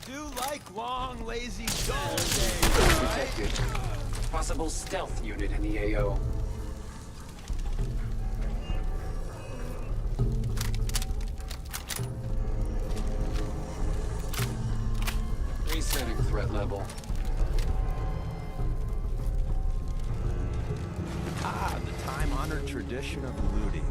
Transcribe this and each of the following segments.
do like long, lazy dull days, right? Detected. Possible stealth unit in the AO. Resetting threat level. Ah, the time-honored tradition of looting.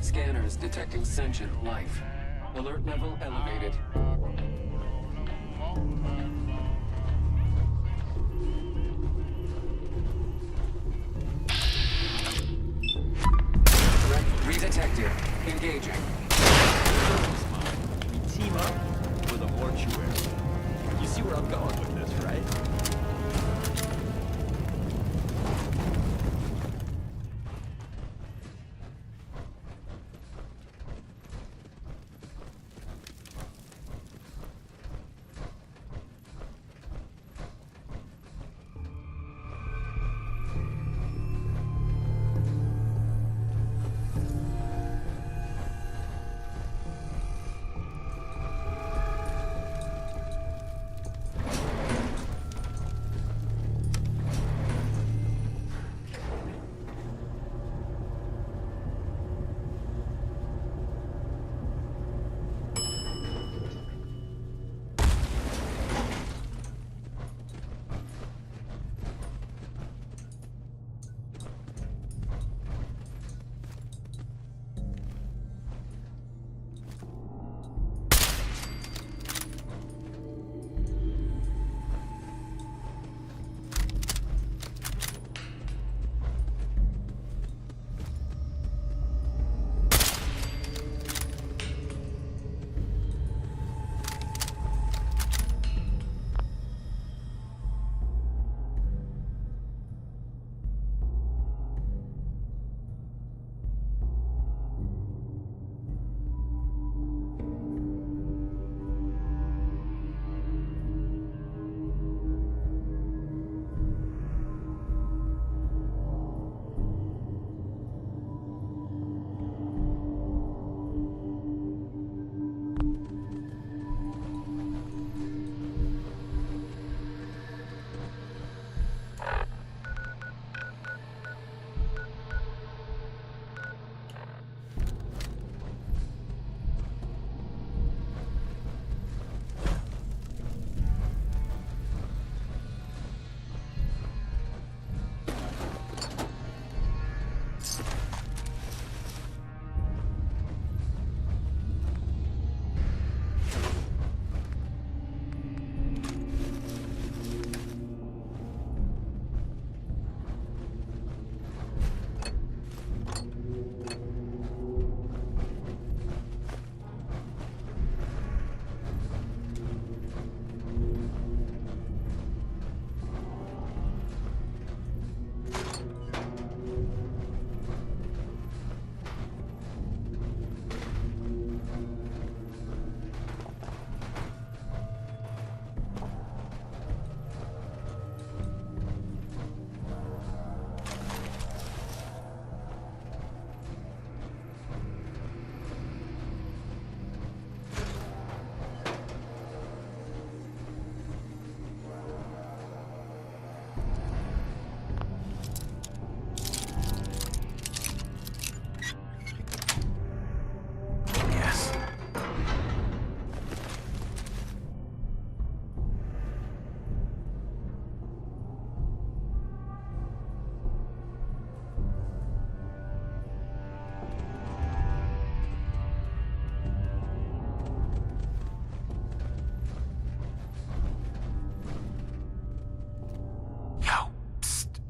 Scanners detecting sentient life. Alert level elevated. Threat redetected. Engaging. We team up with a mortuary. You see where I'm going with this, right?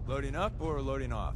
Loading up or loading off?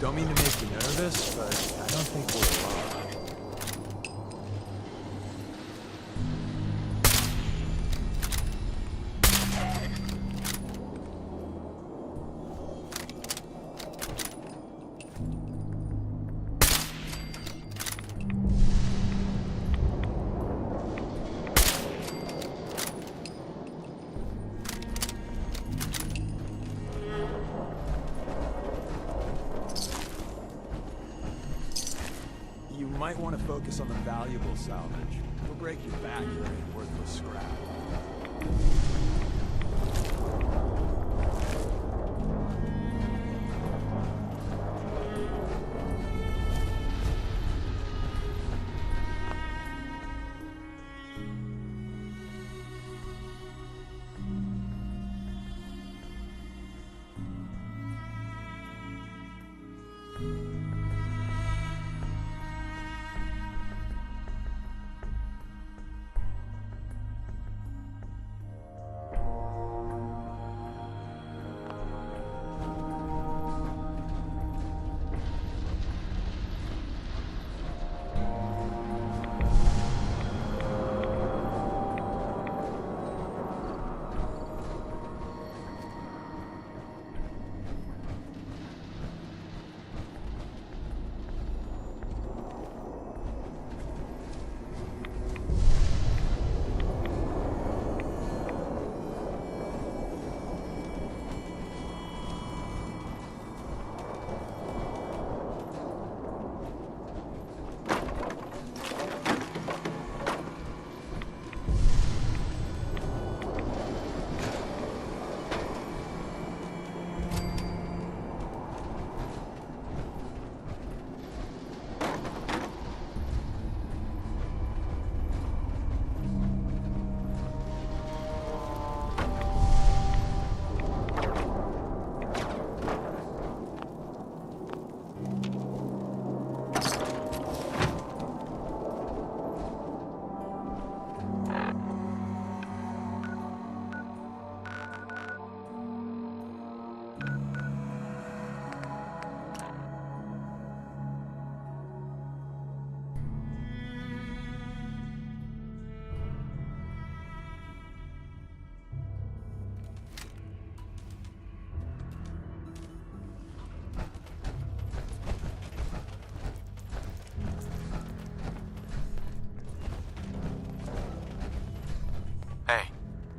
Don't mean to make you nervous, but I don't think we're alone. You might want to focus on the valuable salvage. We'll break your back carrying worthless scrap.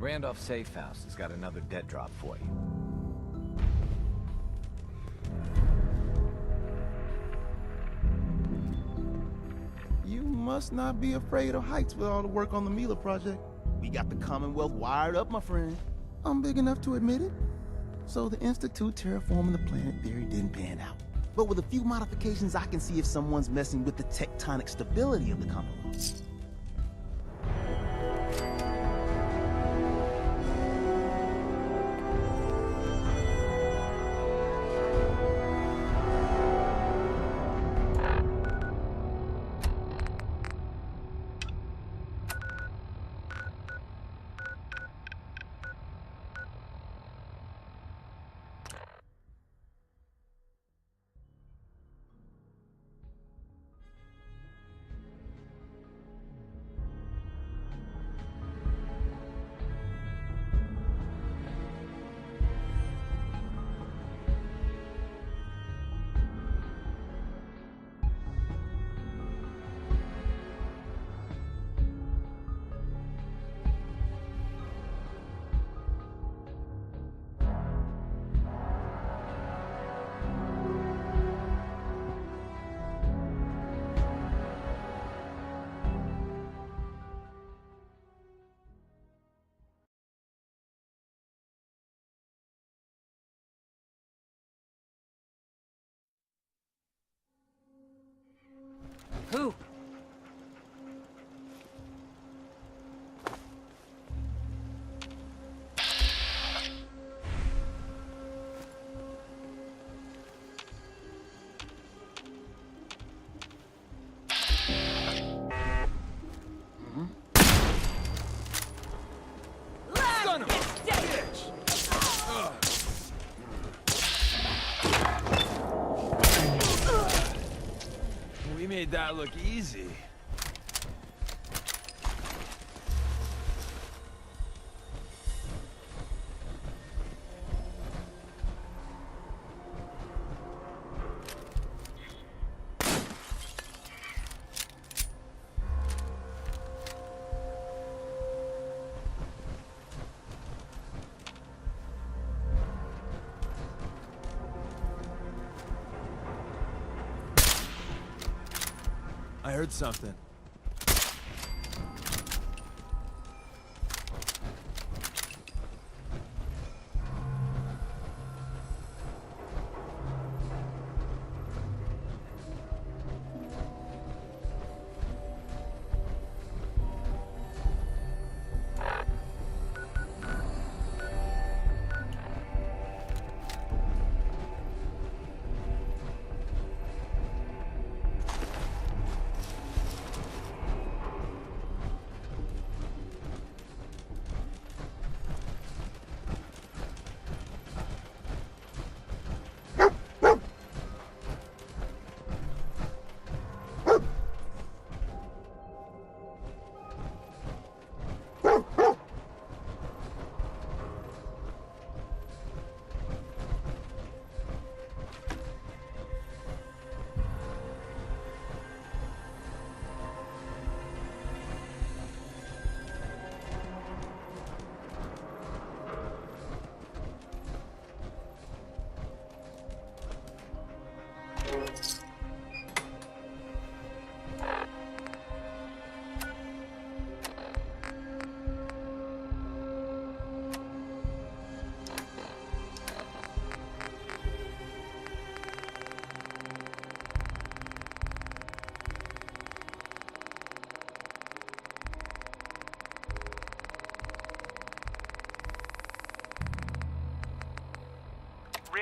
Randolph Safe House has got another debt drop for you. You must not be afraid of heights with all the work on the Mila project. We got the Commonwealth wired up, my friend. I'm big enough to admit it. So the Institute terraforming the planet theory didn't pan out. But with a few modifications, I can see if someone's messing with the tectonic stability of the Commonwealth. Who? Son of a bitch! We made that look easy. I heard something.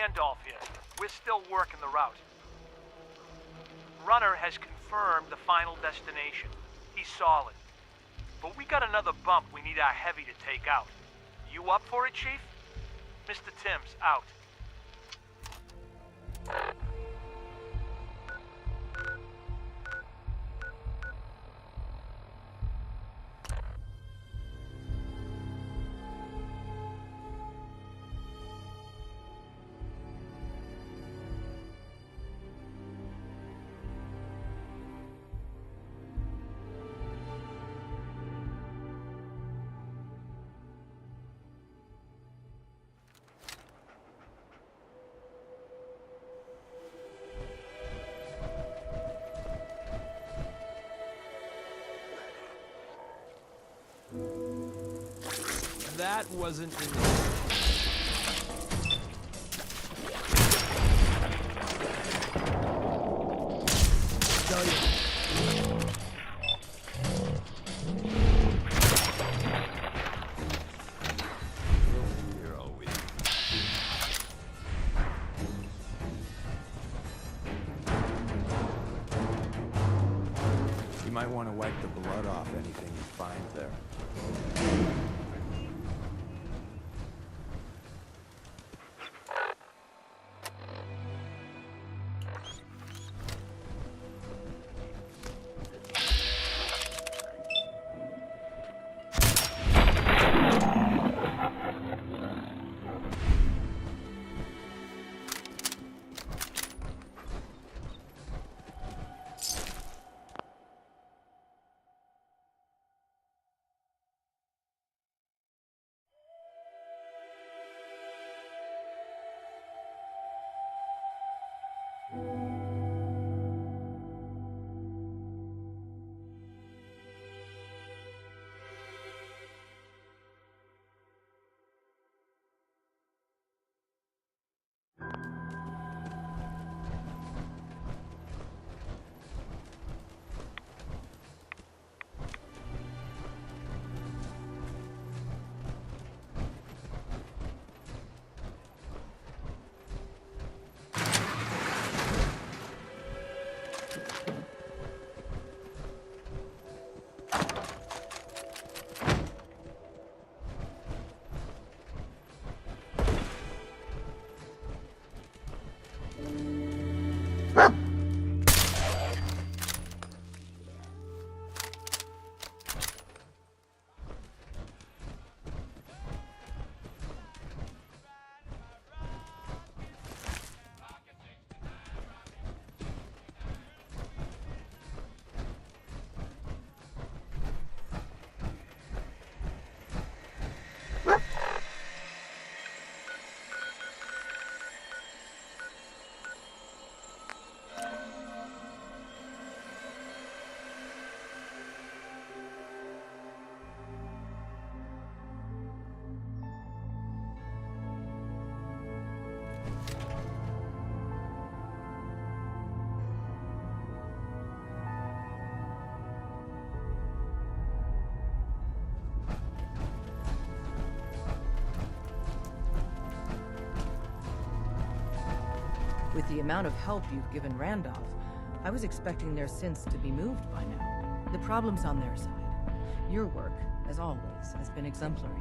Randolph here. We're still working the route. Runner has confirmed the final destination. He's solid. But we got another bump we need our heavy to take out. You up for it, Chief? Mr. Timms, out. That wasn't in the... Tell you. Here all week. You might want to wipe the blood off anything you find there. With the amount of help you've given Randolph, I was expecting their synths to be moved by now. The problem's on their side. Your work, as always, has been exemplary.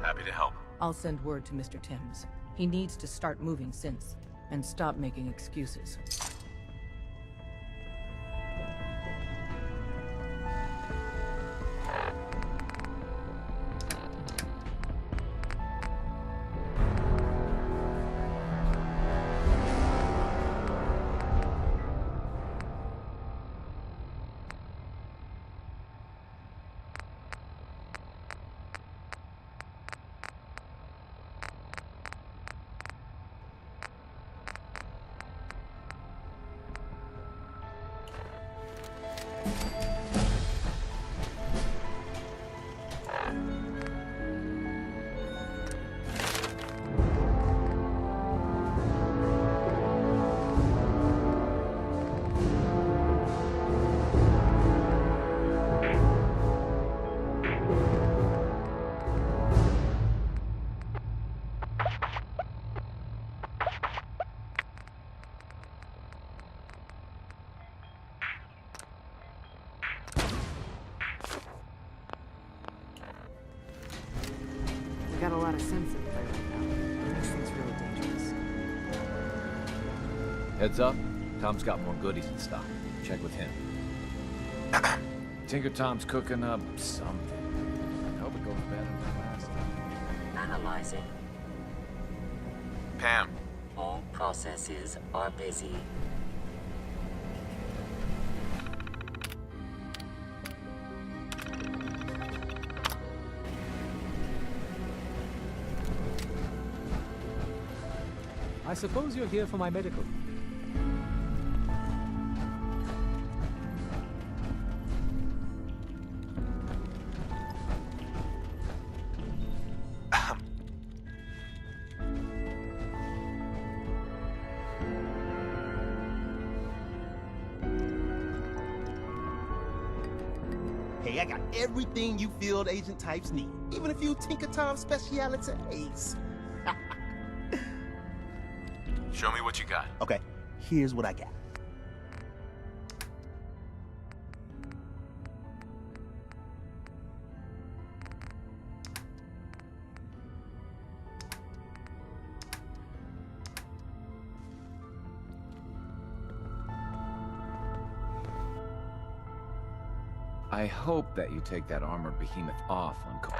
Happy to help. I'll send word to Mr. Timms. He needs to start moving synths, and stop making excuses. We got a lot of sense in play right now. It makes things really dangerous. Heads up, Tom's got more goodies in stock. Check with him. Tinker Tom's cooking up something. I hope it goes better than last time. Analyzing. Pam. All processes are busy. I suppose you're here for my medical. Hey, I got everything you field agent types need. Even a few Tinker Tom specialities. Show me what you got. Okay, here's what I got. I hope that you take that armored behemoth off on call.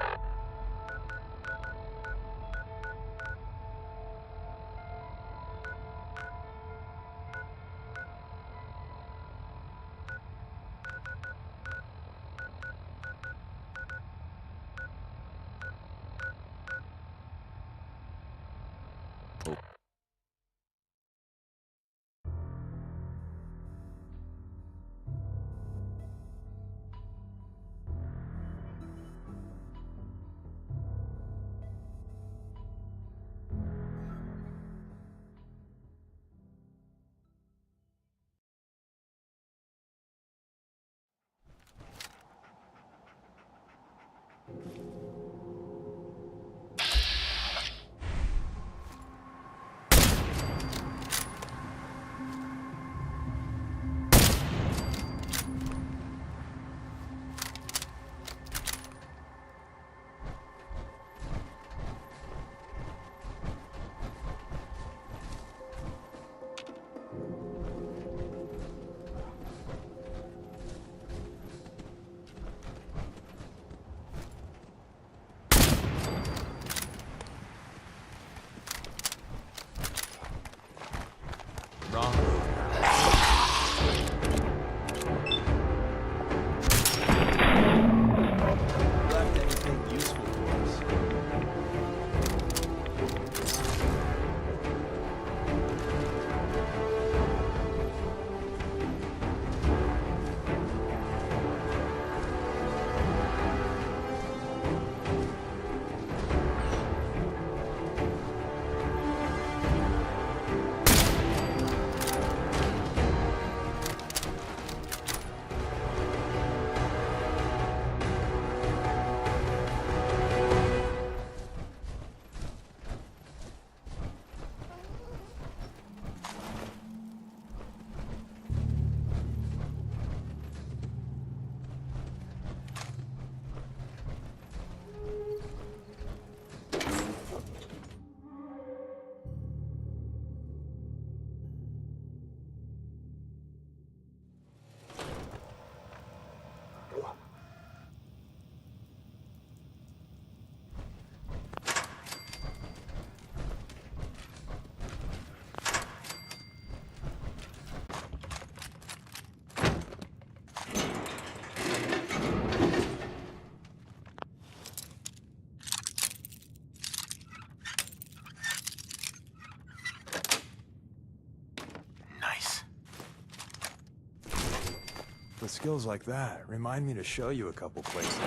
Wrong. Left anything useful for us? Nice. With skills like that, remind me to show you a couple places.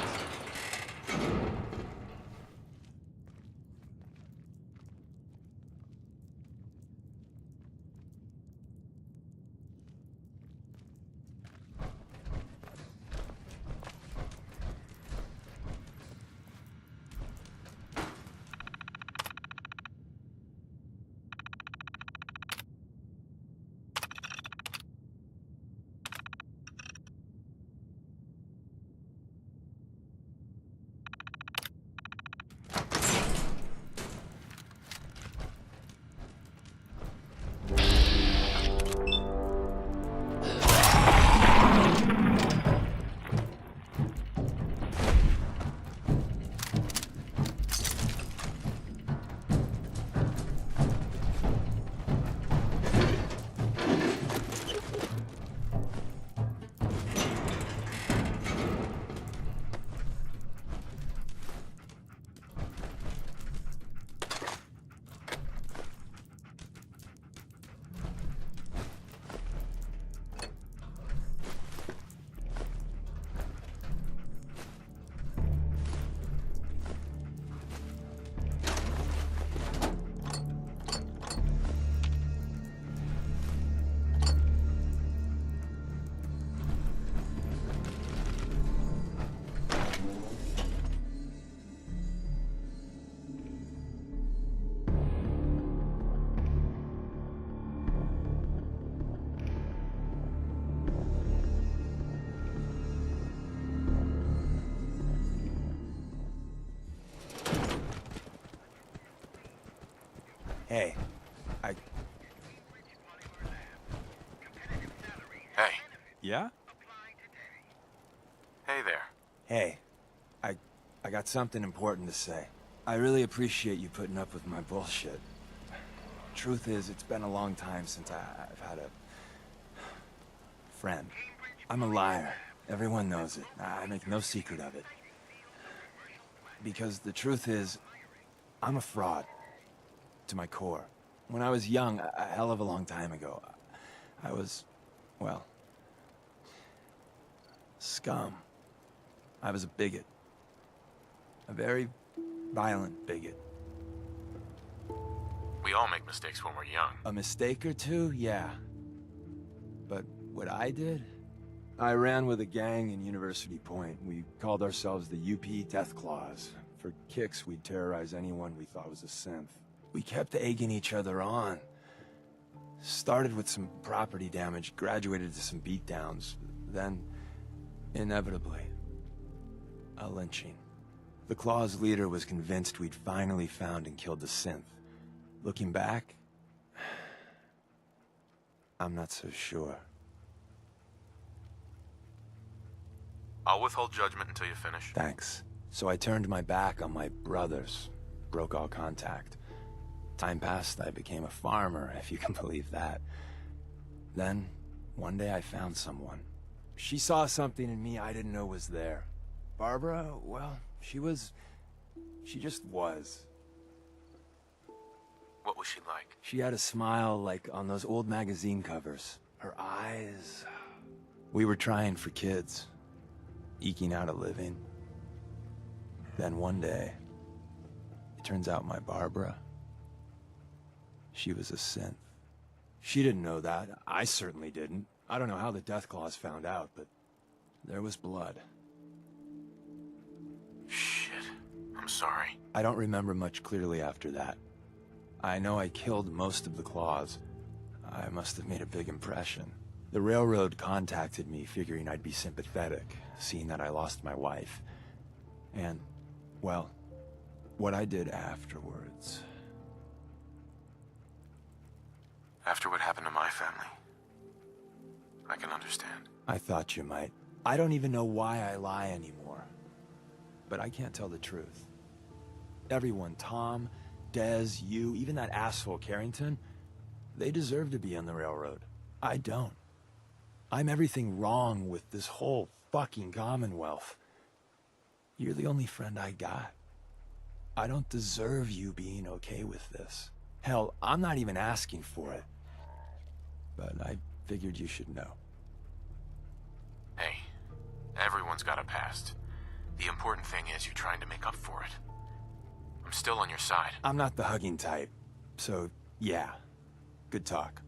Hey, Hey. Yeah? Hey there. Hey, I got something important to say. I really appreciate you putting up with my bullshit. Truth is, it's been a long time since I've had a friend. I'm a liar. Everyone knows it. I make no secret of it. Because the truth is, I'm a fraud. To my core. When I was young, a hell of a long time ago, I was, well, scum. I was a bigot. A very violent bigot. We all make mistakes when we're young. A mistake or two, yeah. But what I did? I ran with a gang in University Point. We called ourselves the UP Death Claws. For kicks, we'd terrorize anyone we thought was a synth. We kept egging each other on. Started with some property damage, graduated to some beatdowns, then, inevitably, a lynching. The Claw's leader was convinced we'd finally found and killed the synth. Looking back, I'm not so sure. I'll withhold judgment until you finish. Thanks. So I turned my back on my brothers, broke all contact. Time passed, I became a farmer, if you can believe that. Then, one day I found someone. She saw something in me I didn't know was there. Barbara, well, she just was. What was she like? She had a smile like on those old magazine covers. Her eyes... We were trying for kids. Eking out a living. Then one day, it turns out my Barbara, she was a synth. She didn't know that. I certainly didn't. I don't know how the Death Claws found out, but there was blood. Shit. I'm sorry. I don't remember much clearly after that. I know I killed most of the Claws. I must have made a big impression. The railroad contacted me, figuring I'd be sympathetic, seeing that I lost my wife. And, well, what I did afterwards... After what happened to my family, I can understand. I thought you might. I don't even know why I lie anymore. But I can't tell the truth. Everyone, Tom, Dez, you, even that asshole Carrington, they deserve to be on the railroad. I don't. I'm everything wrong with this whole fucking Commonwealth. You're the only friend I got. I don't deserve you being okay with this. Hell, I'm not even asking for it. But I figured you should know. Hey, everyone's got a past. The important thing is you're trying to make up for it. I'm still on your side. I'm not the hugging type. So, yeah. Good talk.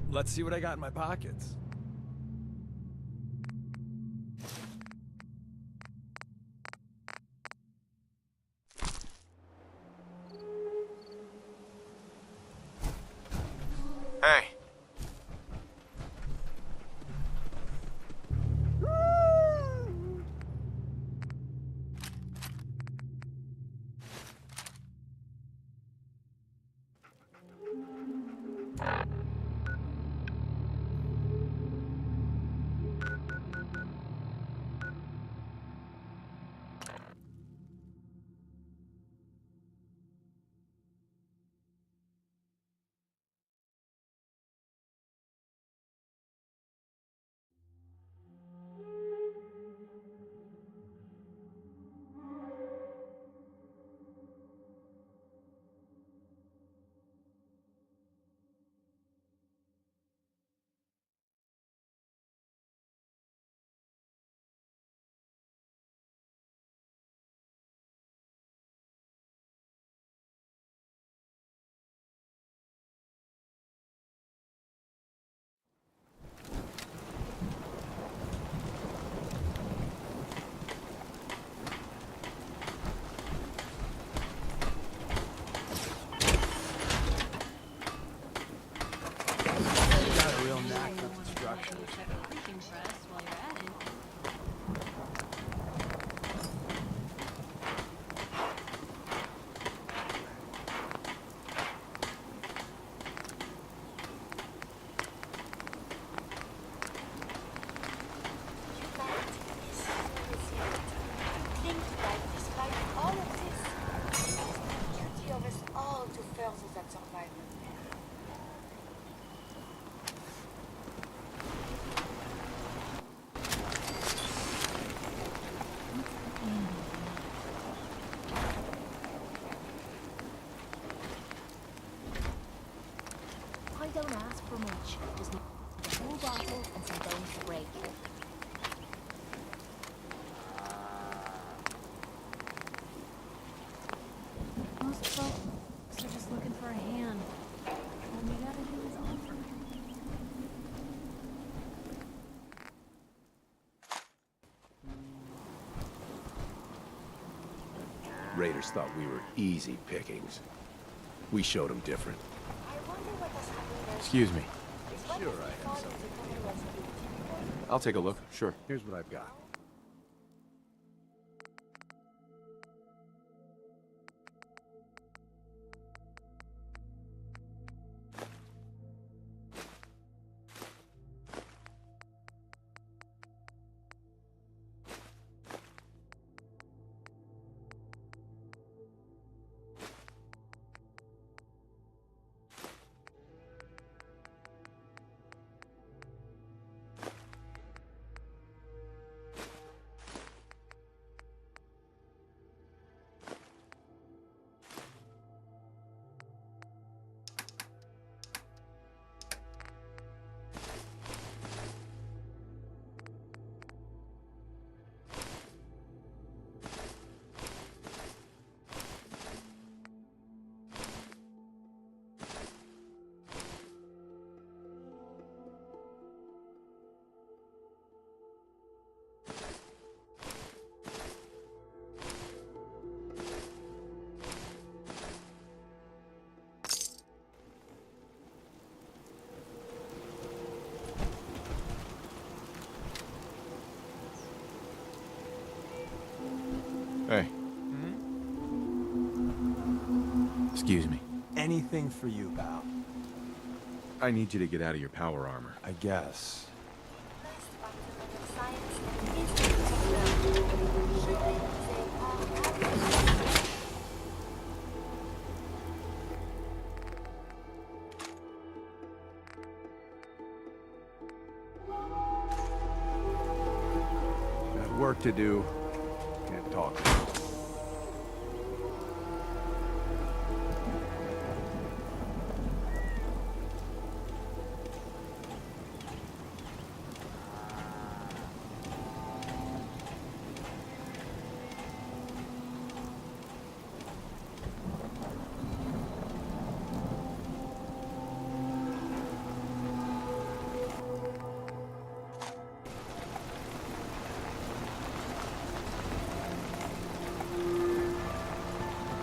Let's see what I got in my pockets. Hey. much. Just need a whole bottle and some bones to break. Most folks are just looking for a hand. All we gotta do is offer. Raiders thought we were easy pickings. We showed them different. Excuse me. Sure, I have something. I'll take a look, sure. Here's what I've got. Hey. Excuse me. Anything for you, pal. I need you to get out of your power armor. I guess. Got work to do. Can't talk.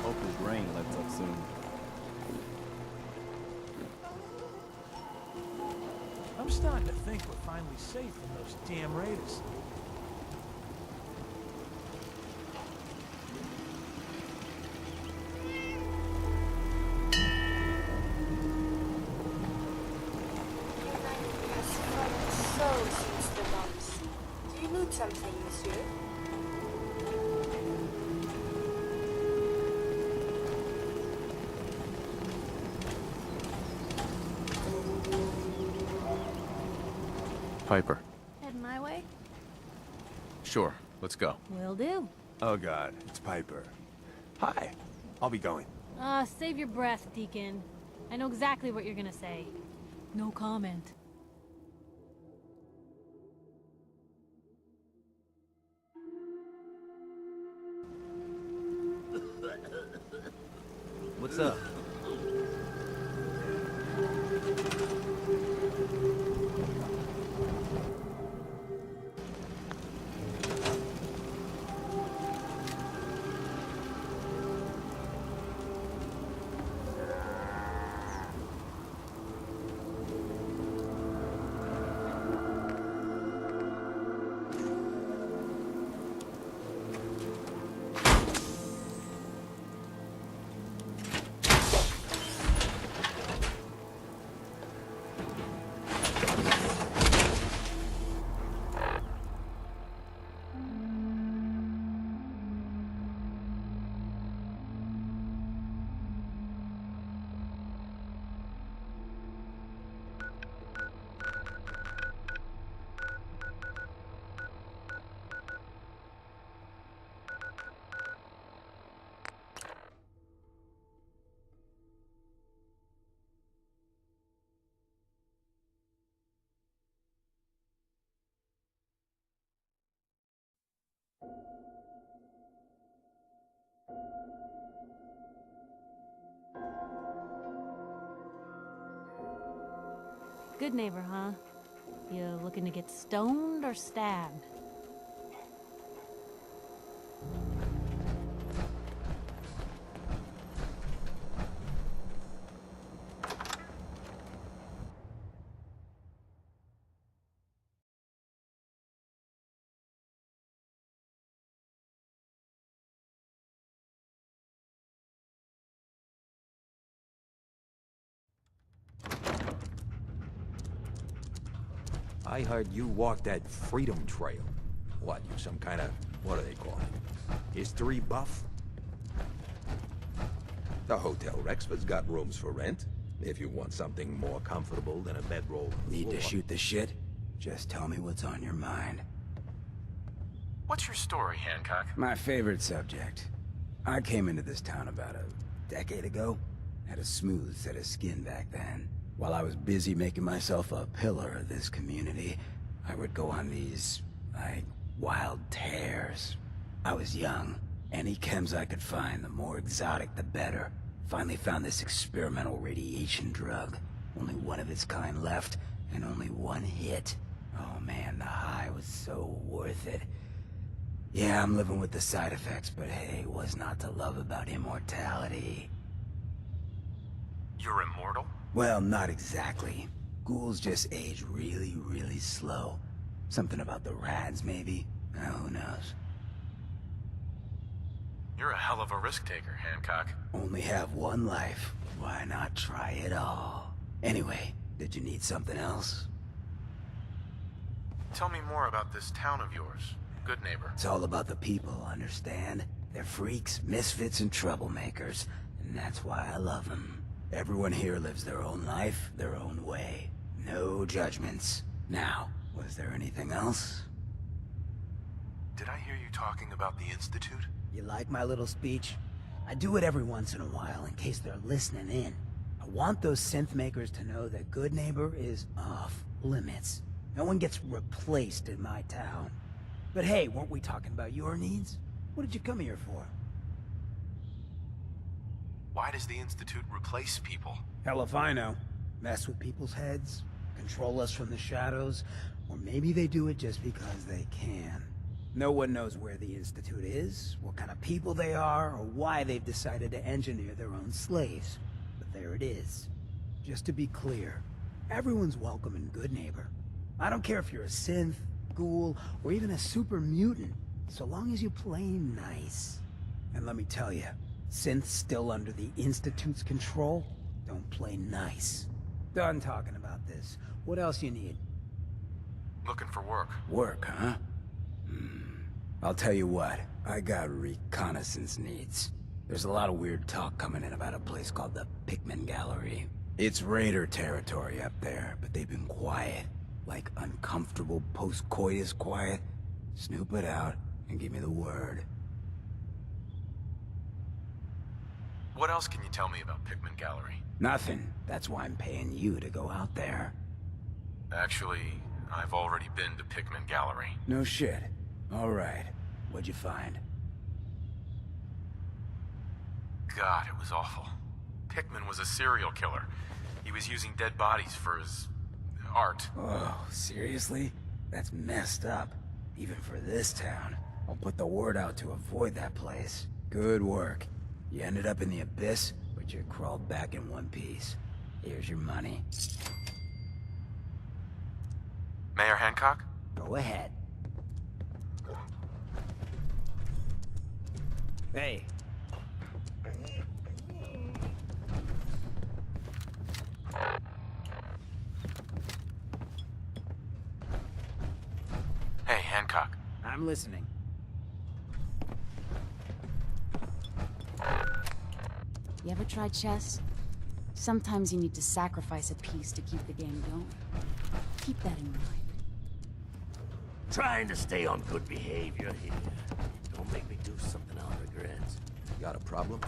Hope this rain lets up soon. I'm starting to think we're finally safe from those damn raiders. Do you need something, monsieur? Piper. Heading my way? Sure, let's go. Will do. Oh god, it's Piper. Hi. I'll be going. Save your breath, Deacon. I know exactly what you're gonna say. No comment. What's up? Good neighbor, huh? You looking to get stoned or stabbed? I heard you walked that Freedom Trail. What, you some kind of, what do they call it? History buff? The Hotel Rexford's got rooms for rent. If you want something more comfortable than a bedroll. Need to shoot the shit? Just tell me what's on your mind. What's your story, Hancock? My favorite subject. I came into this town about a decade ago. Had a smooth set of skin back then. While I was busy making myself a pillar of this community, I would go on these, like, wild tears. I was young. Any chems I could find, the more exotic the better. Finally found this experimental radiation drug. Only one of its kind left, and only one hit. Oh man, the high was so worth it. Yeah, I'm living with the side effects, but hey, what's not to love about immortality? You're immortal? Well, not exactly. Ghouls just age really, really slow. Something about the rads, maybe? Who knows? You're a hell of a risk taker, Hancock. Only have one life. Why not try it all? Anyway, did you need something else? Tell me more about this town of yours. Good neighbor. It's all about the people, understand? They're freaks, misfits, and troublemakers. And that's why I love them. Everyone here lives their own life, their own way. No judgments. Now, was there anything else? Did I hear you talking about the Institute? You like my little speech? I do it every once in a while in case they're listening in. I want those synth makers to know that Good Neighbor is off limits. No one gets replaced in my town. But hey, weren't we talking about your needs? What did you come here for? Why does the Institute replace people? Hell if I know. Mess with people's heads, control us from the shadows, or maybe they do it just because they can. No one knows where the Institute is, what kind of people they are, or why they've decided to engineer their own slaves. But there it is. Just to be clear, everyone's welcome in Good Neighbor. I don't care if you're a synth, ghoul, or even a super mutant, so long as you play nice. And let me tell you, synths still under the Institute's control don't play nice. Done talking about this. What else you need? Looking for work. Work, huh? I'll tell you what, I got reconnaissance needs. There's a lot of weird talk coming in about a place called the Pikmin Gallery. It's Raider territory up there, but they've been quiet. Like uncomfortable post-coitus quiet. Snoop it out and give me the word. What else can you tell me about Pikmin Gallery? Nothing. That's why I'm paying you to go out there. Actually, I've already been to Pikmin Gallery. No shit. All right. What'd you find? God, it was awful. Pikmin was a serial killer. He was using dead bodies for his art. Oh, seriously? That's messed up. Even for this town. I'll put the word out to avoid that place. Good work. You ended up in the abyss, but you crawled back in one piece. Here's your money. Mayor Hancock? Go ahead. Hey. Hey, Hancock. I'm listening. You ever tried chess? Sometimes you need to sacrifice a piece to keep the game going. Keep that in mind. Trying to stay on good behavior here. Don't make me do something I'll regret. Got a problem?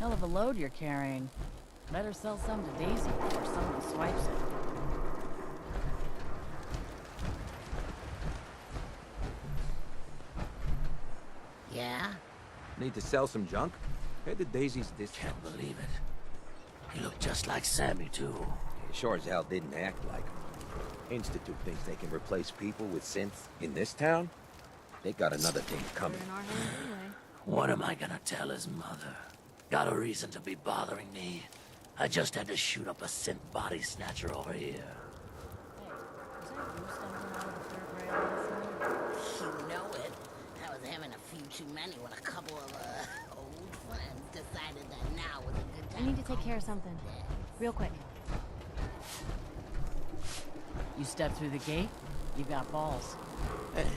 Hell of a load you're carrying. Better sell some to Daisy before someone swipes it. Yeah? Need to sell some junk? Head to Daisy's discount. Can't believe it. He looked just like Sammy, too. He sure as hell didn't act like him. Institute thinks they can replace people with synths in this town? They got another thing coming. What am I gonna tell his mother? Got a reason to be bothering me. I just had to shoot up a synth body snatcher over here. You know it. I was having a few too many when a couple of, old friends decided that now was a good time. I need to take care of something. Real quick. You step through the gate, you got balls. Hey.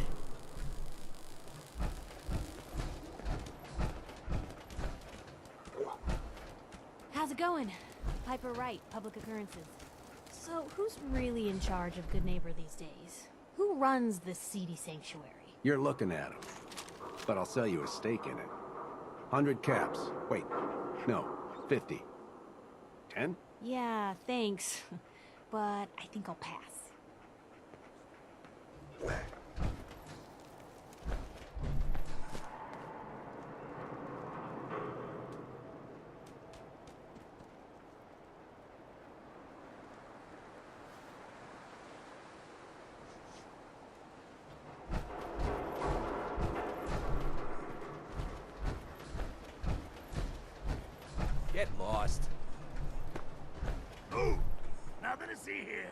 How's it going? Piper Wright, Public Occurrences. So, who's really in charge of Good Neighbor these days? Who runs this seedy sanctuary? You're looking at him. But I'll sell you a stake in it. 100 caps. Wait, no, 50. 10? Yeah, thanks. But I think I'll pass. Get lost. Ooh, nothing to see here.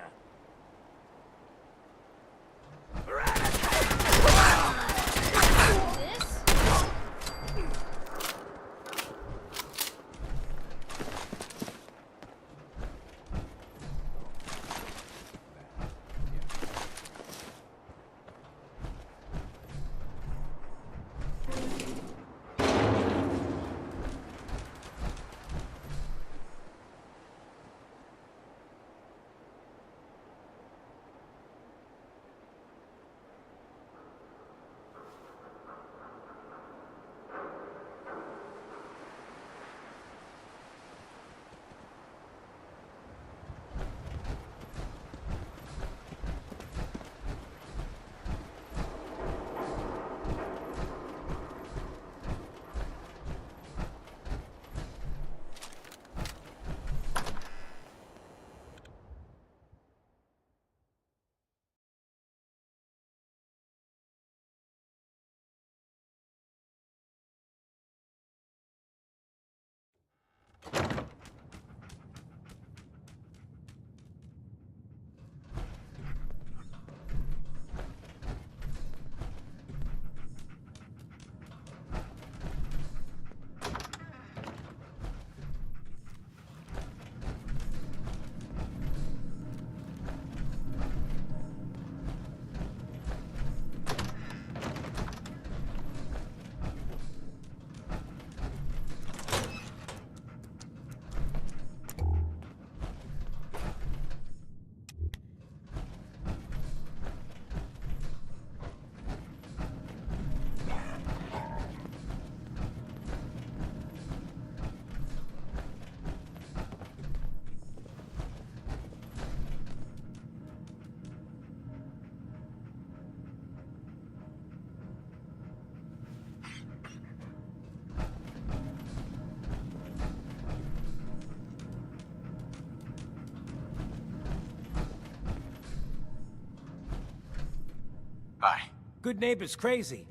Good Neighbor's crazy.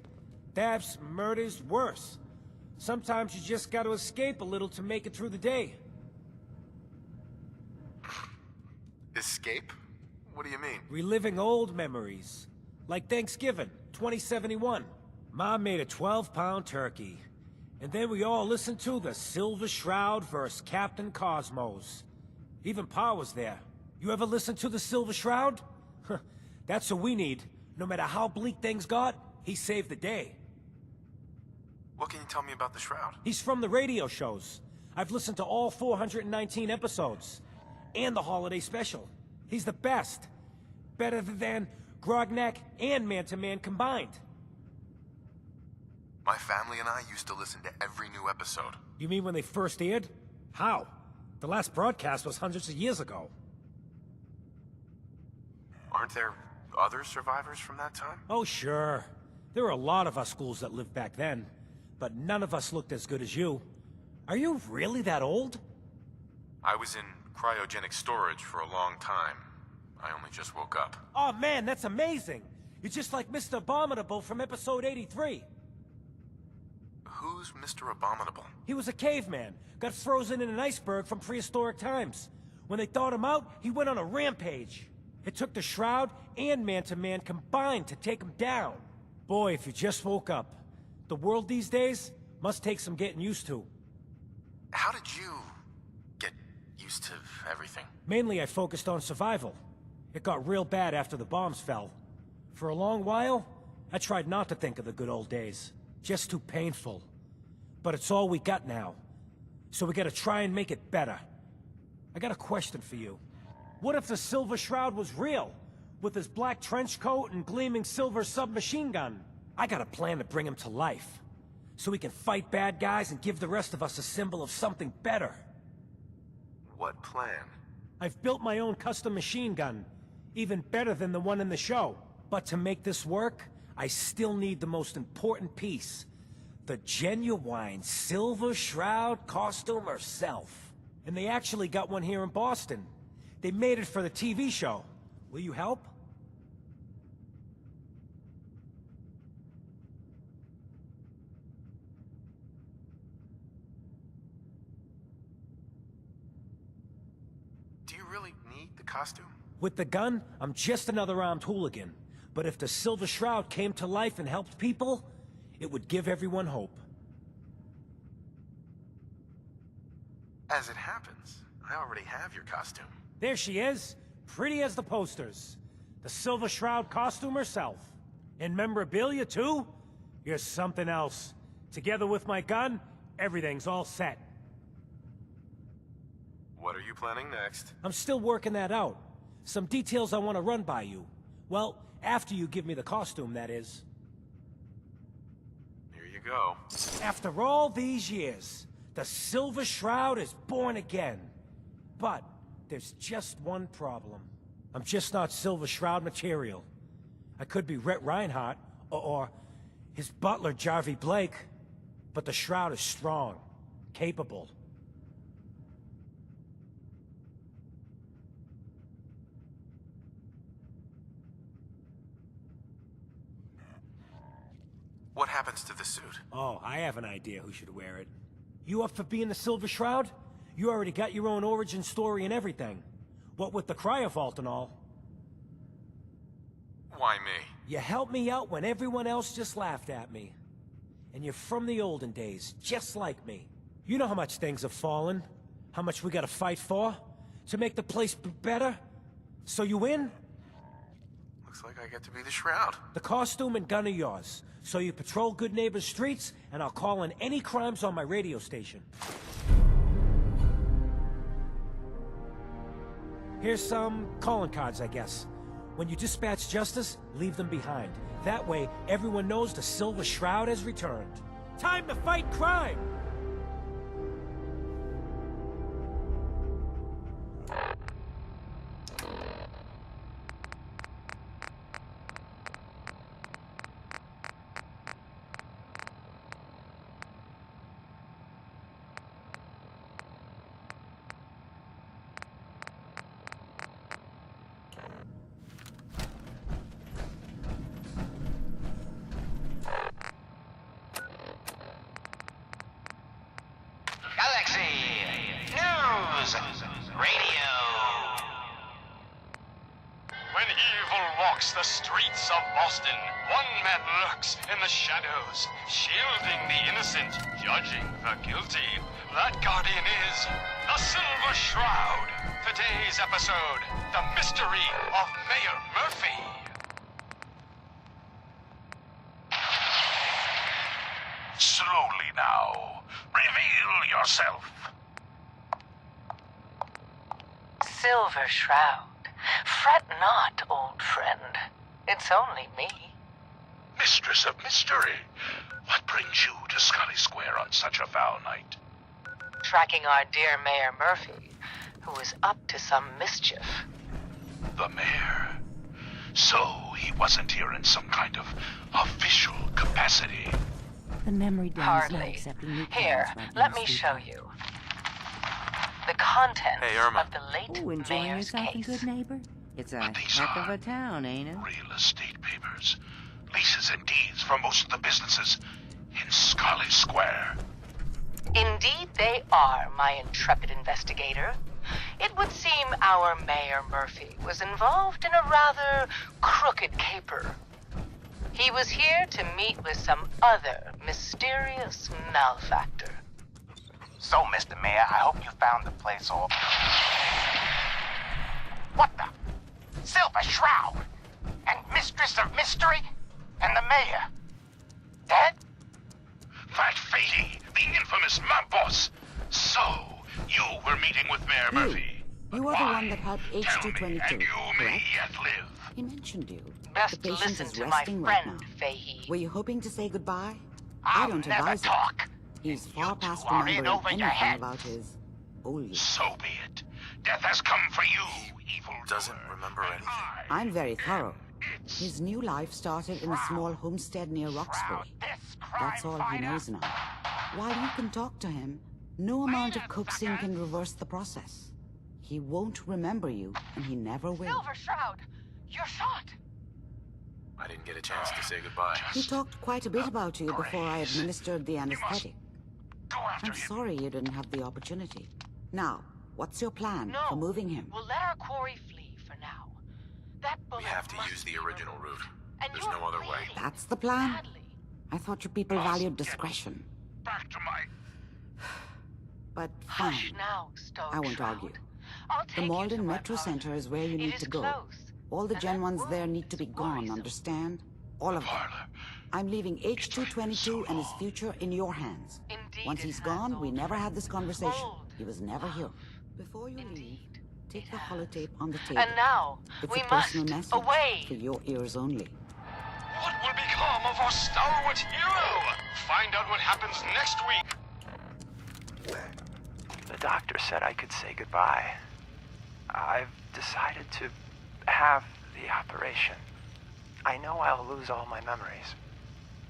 Thefts, murders, worse. Sometimes you just gotta escape a little to make it through the day. Escape? What do you mean? Reliving old memories. Like Thanksgiving, 2071. Mom made a 12-pound turkey. And then we all listened to the Silver Shroud vs. Captain Cosmos. Even Pa was there. You ever listen to the Silver Shroud? That's what we need. No matter how bleak things got, he saved the day. What can you tell me about the Shroud? He's from the radio shows. I've listened to all 419 episodes. And the holiday special. He's the best. Better than Grognak and Man to Man combined. My family and I used to listen to every new episode. You mean when they first aired? How? The last broadcast was hundreds of years ago. Aren't there other survivors from that time? Oh, sure. There were a lot of us schools that lived back then, but none of us looked as good as you. Are you really that old? I was in cryogenic storage for a long time. I only just woke up. Oh man, that's amazing! You're just like Mr. Abominable from episode 83. Who's Mr. Abominable? He was a caveman, got frozen in an iceberg from prehistoric times. When they thawed him out, he went on a rampage. It took the Shroud and Man-to-Man combined to take him down. Boy, if you just woke up. The world these days must take some getting used to. How did you get used to everything? Mainly I focused on survival. It got real bad after the bombs fell. For a long while, I tried not to think of the good old days. Just too painful. But it's all we got now. So we gotta try and make it better. I got a question for you. What if the Silver Shroud was real? With his black trench coat and gleaming silver submachine gun? I got a plan to bring him to life. So we can fight bad guys and give the rest of us a symbol of something better. What plan? I've built my own custom machine gun. Even better than the one in the show. But to make this work, I still need the most important piece. The genuine Silver Shroud costume herself. And they actually got one here in Boston. They made it for the TV show. Will you help? Do you really need the costume? With the gun, I'm just another armed hooligan. But if the Silver Shroud came to life and helped people, it would give everyone hope. As it happens, I already have your costume. There she is, pretty as the posters. The Silver Shroud costume herself. And memorabilia, too? You're something else. Together with my gun, everything's all set. What are you planning next? I'm still working that out. Some details I want to run by you. Well, after you give me the costume, that is. Here you go. After all these years, the Silver Shroud is born again. But there's just one problem. I'm just not Silver Shroud material. I could be Rhett Reinhardt, or his butler, Jarvie Blake. But the Shroud is strong, capable. What happens to the suit? Oh, I have an idea who should wear it. You up for being the Silver Shroud? You already got your own origin story and everything. What with the cryovault and all. Why me? You helped me out when everyone else just laughed at me. And you're from the olden days, just like me. You know how much things have fallen, how much we gotta fight for, to make the place better. So you win? Looks like I get to be the Shroud. The costume and gun are yours. So you patrol Good Neighbor's streets, and I'll call in any crimes on my radio station. Here's some calling cards, I guess. When you dispatch justice, leave them behind. That way, everyone knows the Silver Shroud has returned. Time to fight crime! When evil walks the streets of Boston, one man lurks in the shadows, shielding the innocent, judging the guilty. That guardian is the Silver Shroud. Today's episode, the mystery of Mayor Murphy. Slowly now. Reveal yourself. Silver Shroud. Fret not, old friend. It's only me. Mistress of Mystery. What brings you to Scully Square on such a foul night? Tracking our dear Mayor Murphy, who is up to some mischief. The mayor? So he wasn't here in some kind of official capacity? The memory dome is not Hardly. accepting new Here, plans right let now, me sweetheart. show you. The contents Hey, Irma. of the late Ooh, enjoying mayor's yourself in case. Good Neighbor? It's a heck of a town, ain't it? Real estate papers, leases and deeds for most of the businesses in Scully Square. Indeed they are, my intrepid investigator. It would seem our Mayor Murphy was involved in a rather crooked caper. He was here to meet with some other mysterious malefactor. So, Mr. Mayor, I hope you found the place all... What the? Silver Shroud? And Mistress of Mystery? And the Mayor? Dead? That Fady, the infamous mob boss. So, you were meeting with Mayor Murphy. You are the one that helped H222, And you may correct? yet live. He mentioned you. Best the patient listen is to my resting right friend, now. Fahey. Were you hoping to say goodbye? I'll I don't never advise talk. it. He's far past are in remembering over your anything heads. about his old years. So be it. Death has come for you, evil Doesn't remember anything. I'm very thorough. His new life started in a small homestead near Roxbury. That's all he knows now. While you can talk to him, no amount of coaxing can reverse the process. He won't remember you, and he never will. Silver Shroud, you're shot. I didn't get a chance to say goodbye. He talked quite a bit about you before I administered the anesthetic. I'm sorry you didn't have the opportunity. Now, what's your plan for moving him? We'll let our quarry flee for now. That We bullet have to must use the be original removed. route. And There's you're no other way. That's the plan? I thought you people valued discretion. Back to my... But Hush fine. now, Stone I won't Shroud. argue. I'll The take you Malden to my Metro parlor. Center is where you It need is to go. close, All the and Gen that 1s there need to be gone, understand? All of them. I'm leaving H222 and his future in your hands. Once he's gone, we never had this conversation. He was never here. Before you leave, take the holotape on the table. And now, It's we a personal must message away. for your ears only. What will become of our stalwart hero? Find out what happens next week. The doctor said I could say goodbye. I've decided to have the operation. I know I'll lose all my memories.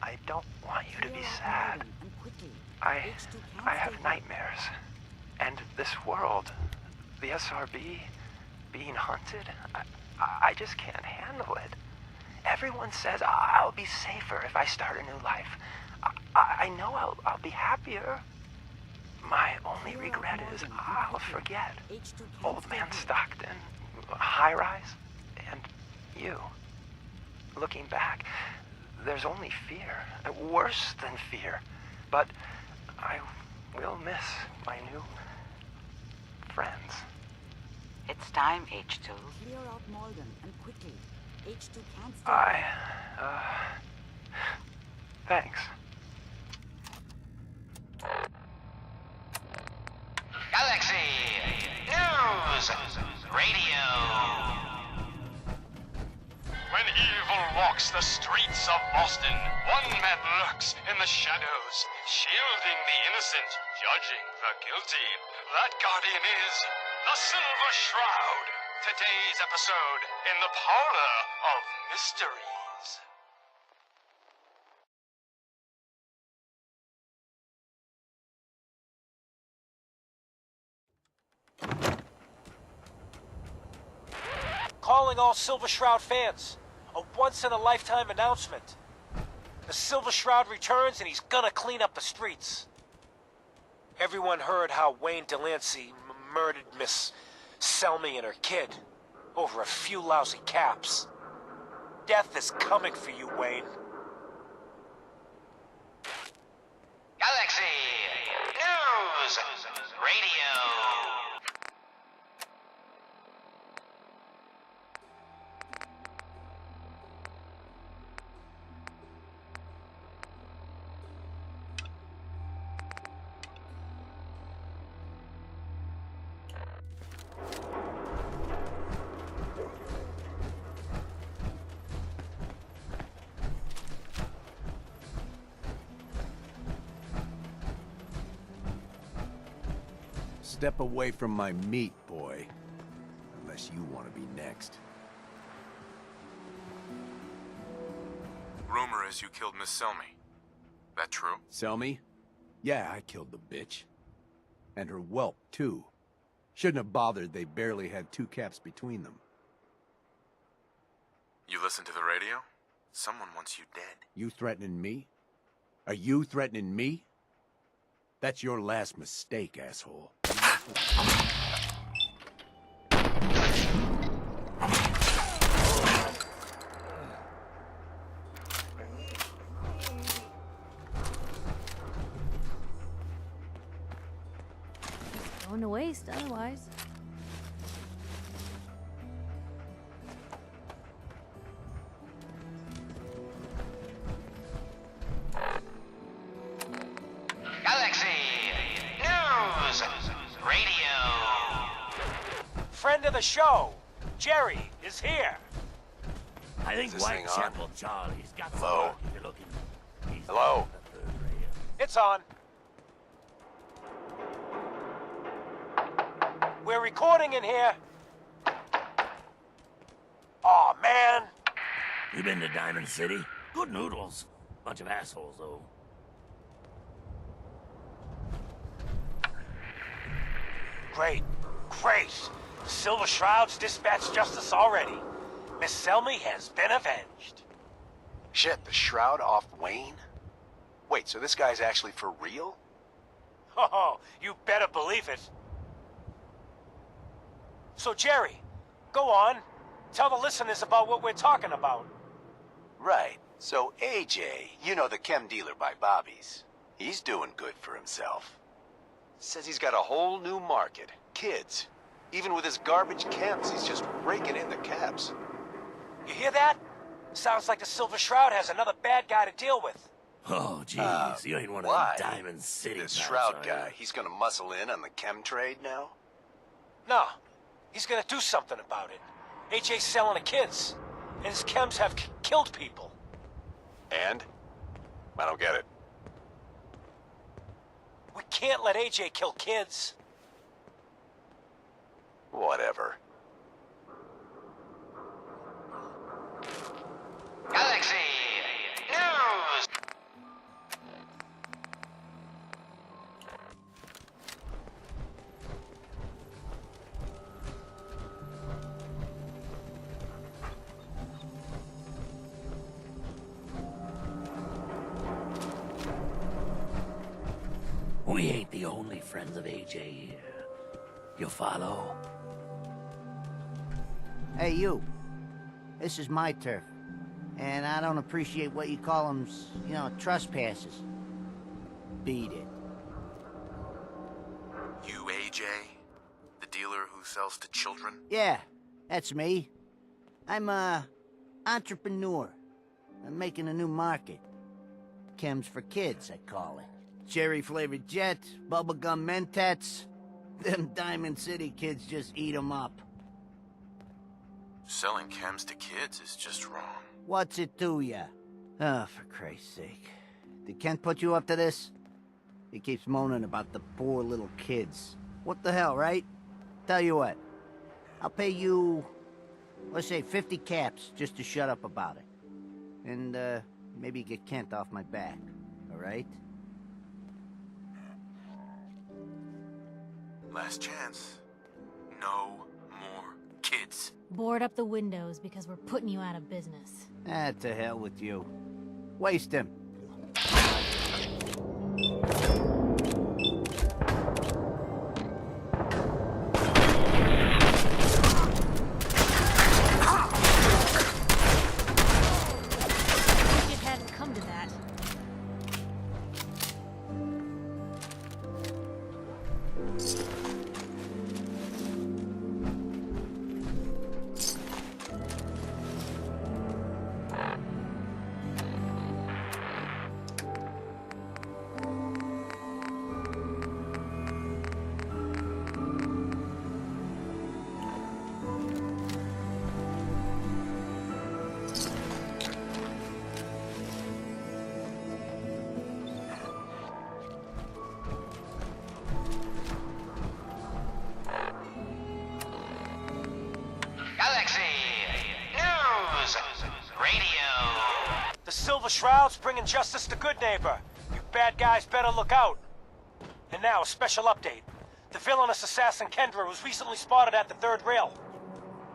I don't want you to be sad. I have nightmares. And this world, the SRB, being hunted, I just can't handle it. Everyone says I'll be safer if I start a new life. I know I'll be happier. My only regret is I'll forget. Old Man Stockton, High Rise, and you. Looking back, there's only fear. Worse than fear. But I will miss my new friends. It's time, H2. Clear out Malden, and quickly. H2 can't stay. Thanks. Galaxy News Radio. When evil walks the streets of Boston, one man lurks in the shadows, shielding the innocent, judging the guilty. That guardian is the Silver Shroud. Today's episode in the Parlor of Mysteries. Calling all Silver Shroud fans. A once-in-a-lifetime announcement. The Silver Shroud returns and he's gonna clean up the streets. Everyone heard how Wayne Delancey murdered Miss Selmy and her kid over a few lousy caps. Death is coming for you, Wayne. Galaxy News Radio. Step away from my meat, boy. Unless you want to be next. Rumor is you killed Miss Selmy. That true? Selmy? Yeah, I killed the bitch. And her whelp, too. Shouldn't have bothered, they barely had 2 caps between them. You listen to the radio? Someone wants you dead. You threatening me? Are you threatening me? That's your last mistake, asshole. Going to waste otherwise. Galaxy News Radio. Friend of the show, Jerry, is here. I think Is this thing on? Whitechapel Charlie's got Hello? some work if you're looking. He's Hello? on the third rail. It's on. We're recording in here. Aw, man. You been to Diamond City? Good noodles. Bunch of assholes, though. Great. Silver Shroud's dispatched justice already. Miss Selmy has been avenged. Shit, the Shroud off Wayne? Wait, so this guy's actually for real? Oh, you better believe it. So, Jerry, go on. Tell the listeners about what we're talking about. Right. So AJ, you know the chem dealer by Bobby's. He's doing good for himself. Says he's got a whole new market. Kids. Even with his garbage chems, he's just raking in the caps. You hear that? Sounds like the Silver Shroud has another bad guy to deal with. Oh, jeez, you ain't one of why? them Diamond City This types, Shroud are you? guy, he's gonna muscle in on the chem trade now? No, he's gonna do something about it. AJ's selling the kids, and his chems have killed people. And? I don't get it. We can't let AJ kill kids. Whatever. Galaxy News. We ain't the only friends of AJ here. You follow? Hey, you. This is my turf. And I don't appreciate what you call them, trespasses. Beat it. You AJ? The dealer who sells to children? Yeah, that's me. I'm a entrepreneur. I'm making a new market. Chems for kids, I call it. Cherry-flavored Jet, bubblegum Mentats. Them Diamond City kids just eat 'em up. Selling chems to kids is just wrong. What's it to ya? Oh, for Christ's sake. Did Kent put you up to this? He keeps moaning about the poor little kids. What the hell, right? Tell you what. I'll pay you, let's say 50 caps just to shut up about it. And, maybe get Kent off my back. All right? Last chance. No more kids. Board up the windows because we're putting you out of business. Ah, to hell with you. Waste him. It hadn't come to that. Radio. The Silver Shroud's bringing justice to Good Neighbor. You bad guys better look out. And now, a special update. The villainous assassin Kendra was recently spotted at the third rail.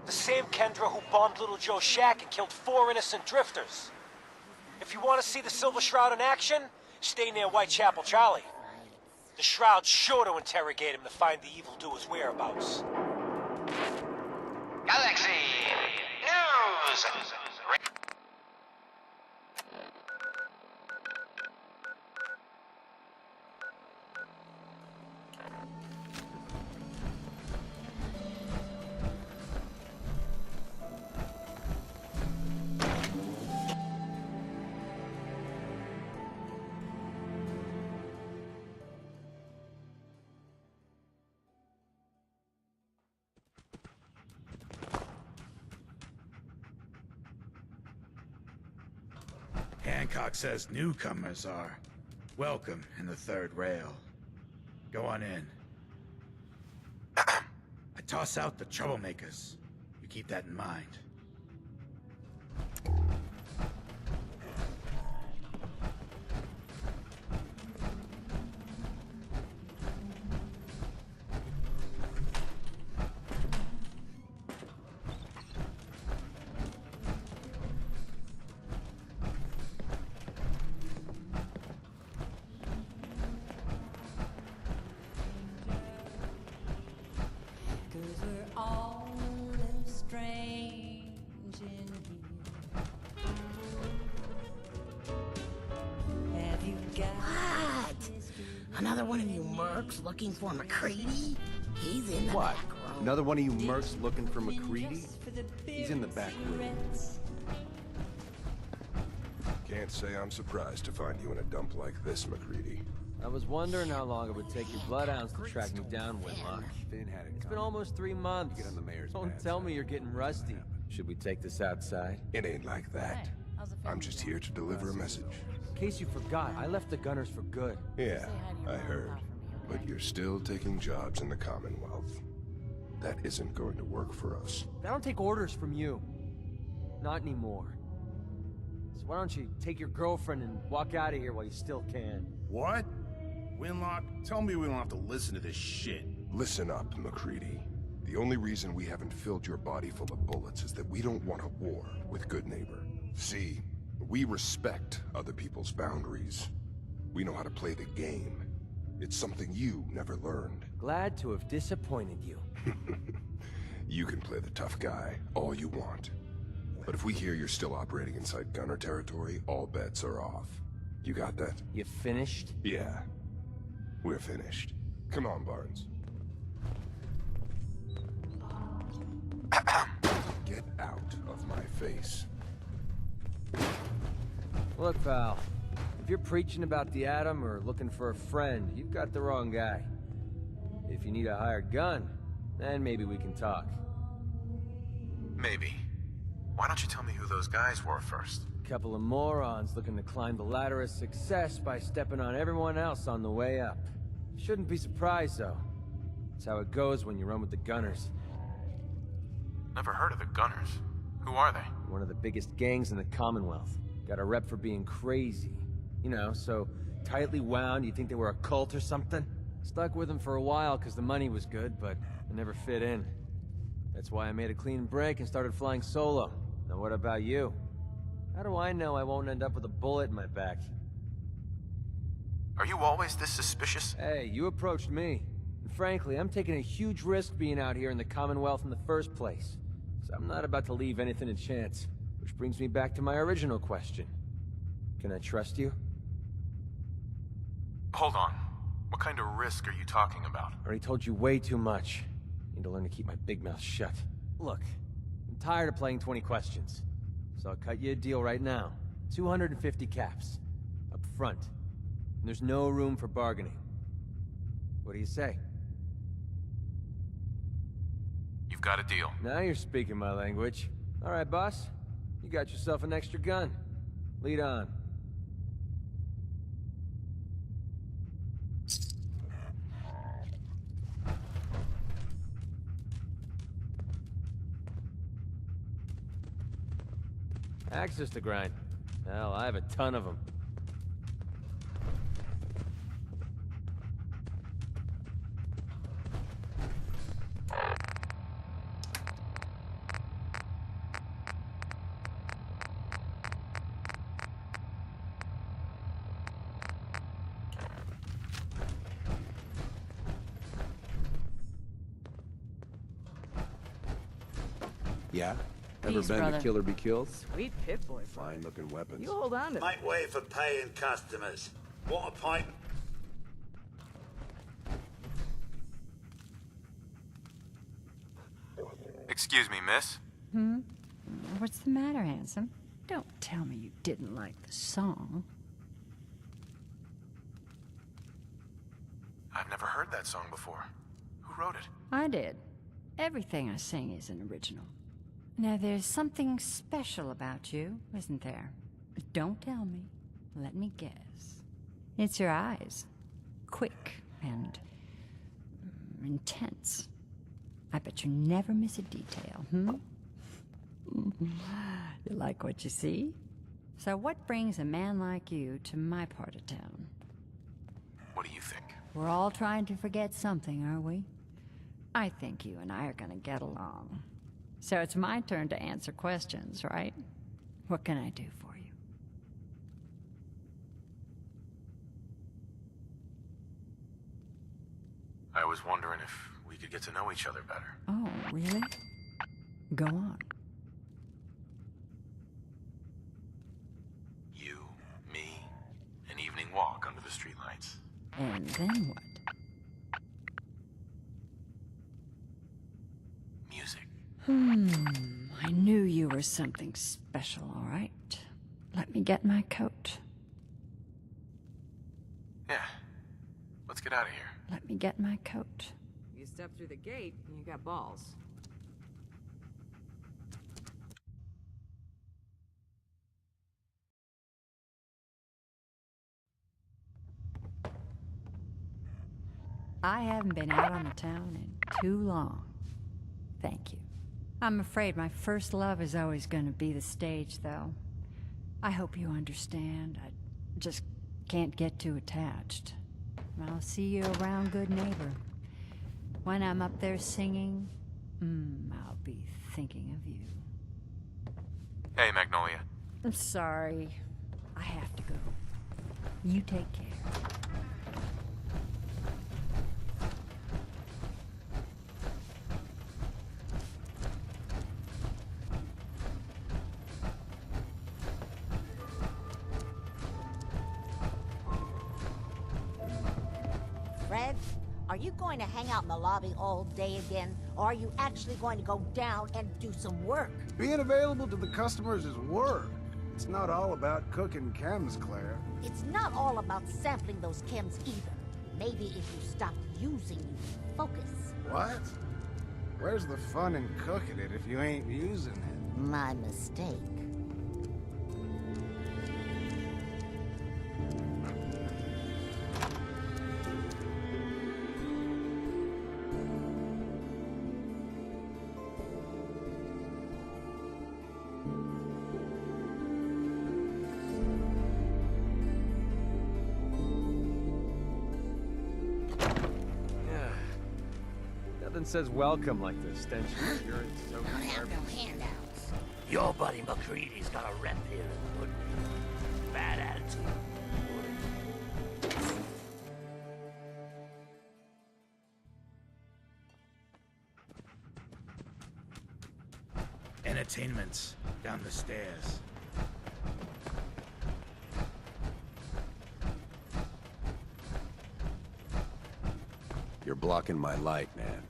The same Kendra who bombed Little Joe's shack and killed 4 innocent drifters. If you want to see the Silver Shroud in action, stay near Whitechapel Charlie. The Shroud's sure to interrogate him to find the evildoer's whereabouts. Galaxy News. Hancock says newcomers are welcome in the third rail. Go on in. I toss out the troublemakers. You keep that in mind. Another one of you mercs looking for MacReady? He's in the What? back room. Another one of you mercs looking for MacReady? He's in the back room. Can't say I'm surprised to find you in a dump like this, MacReady. I was wondering how long it would take your bloodhounds to track me down, Winlock. It's been almost 3 months. Get on the mayor's Don't tell me you're getting rusty. Should we take this outside? It ain't like that. I'm just here to deliver a message. In case you forgot, I left the Gunners for good. Yeah, I heard. But you're still taking jobs in the Commonwealth. That isn't going to work for us. I don't take orders from you. Not anymore. So why don't you take your girlfriend and walk out of here while you still can? What? Winlock, tell me we don't have to listen to this shit. Listen up, MacReady. The only reason we haven't filled your body full of bullets is that we don't want a war with Good Neighbor. See, we respect other people's boundaries. We know how to play the game. It's something you never learned. Glad to have disappointed you. You can play the tough guy all you want. But if we hear you're still operating inside Gunner territory, all bets are off. You got that? You finished? Yeah. We're finished. Come on, Barnes. Get out of my face. Look, pal. If you're preaching about the Atom or looking for a friend, you've got the wrong guy. If you need a hired gun, then maybe we can talk. Maybe. Why don't you tell me who those guys were first? Couple of morons looking to climb the ladder of success by stepping on everyone else on the way up. Shouldn't be surprised, though. That's how it goes when you run with the Gunners. Never heard of the Gunners. Who are they? One of the biggest gangs in the Commonwealth. Got a rep for being crazy. You know, so tightly wound you'd think they were a cult or something. Stuck with them for a while because the money was good, but it never fit in. That's why I made a clean break and started flying solo. Now what about you? How do I know I won't end up with a bullet in my back? Are you always this suspicious? Hey, you approached me. And frankly, I'm taking a huge risk being out here in the Commonwealth in the first place. So I'm not about to leave anything to chance. Which brings me back to my original question. Can I trust you? Hold on. What kind of risk are you talking about? I already told you way too much. Need to learn to keep my big mouth shut. Look, I'm tired of playing 20 questions. So I'll cut you a deal right now. 250 caps. Up front. And there's no room for bargaining. What do you say? You've got a deal. Now you're speaking my language. All right, boss. You got yourself an extra gun. Lead on. Access to grind. Hell, I have a ton of them. Yeah? Ever Peace, been brother. to Kill or Be Killed? Sweet Pip-Boy. Fine looking weapons. You hold on to Make way for paying customers. Want a pint? Excuse me, miss? Hmm? What's the matter, handsome? Don't tell me you didn't like the song. I've never heard that song before. Who wrote it? I did. Everything I sing is an original. Now, there's something special about you, isn't there? But don't tell me. Let me guess. It's your eyes. Quick and intense. I bet you never miss a detail, hmm? You like what you see? So what brings a man like you to my part of town? What do you think? We're all trying to forget something, are we? I think you and I are gonna get along. So it's my turn to answer questions, right? What can I do for you? I was wondering if we could get to know each other better. Oh, really? Go on. You, me, an evening walk under the streetlights. And then what? Music. I knew you were something special, all right. Let me get my coat. Yeah. Let's get out of here. Let me get my coat. You step through the gate, and you got balls. I haven't been out on the town in too long. Thank you. I'm afraid my first love is always going to be the stage, though. I hope you understand. I just can't get too attached. I'll see you around, good neighbor. When I'm up there singing, I'll be thinking of you. Hey, Magnolia. I'm sorry. I have to go. You take care. Fred, are you going to hang out in the lobby all day again? Or are you actually going to go down and do some work? Being available to the customers is work. It's not all about cooking chems, Claire. It's not all about sampling those chems either. Maybe if you stopped using, you'd focus. What? Where's the fun in cooking it if you ain't using it? My mistake. Nothing says welcome like the stench of insurance. So Don't have no handouts. Your buddy McCready's got a rep here in Woodville. Bad attitude. Entertainment's down the stairs. You're blocking my light, man.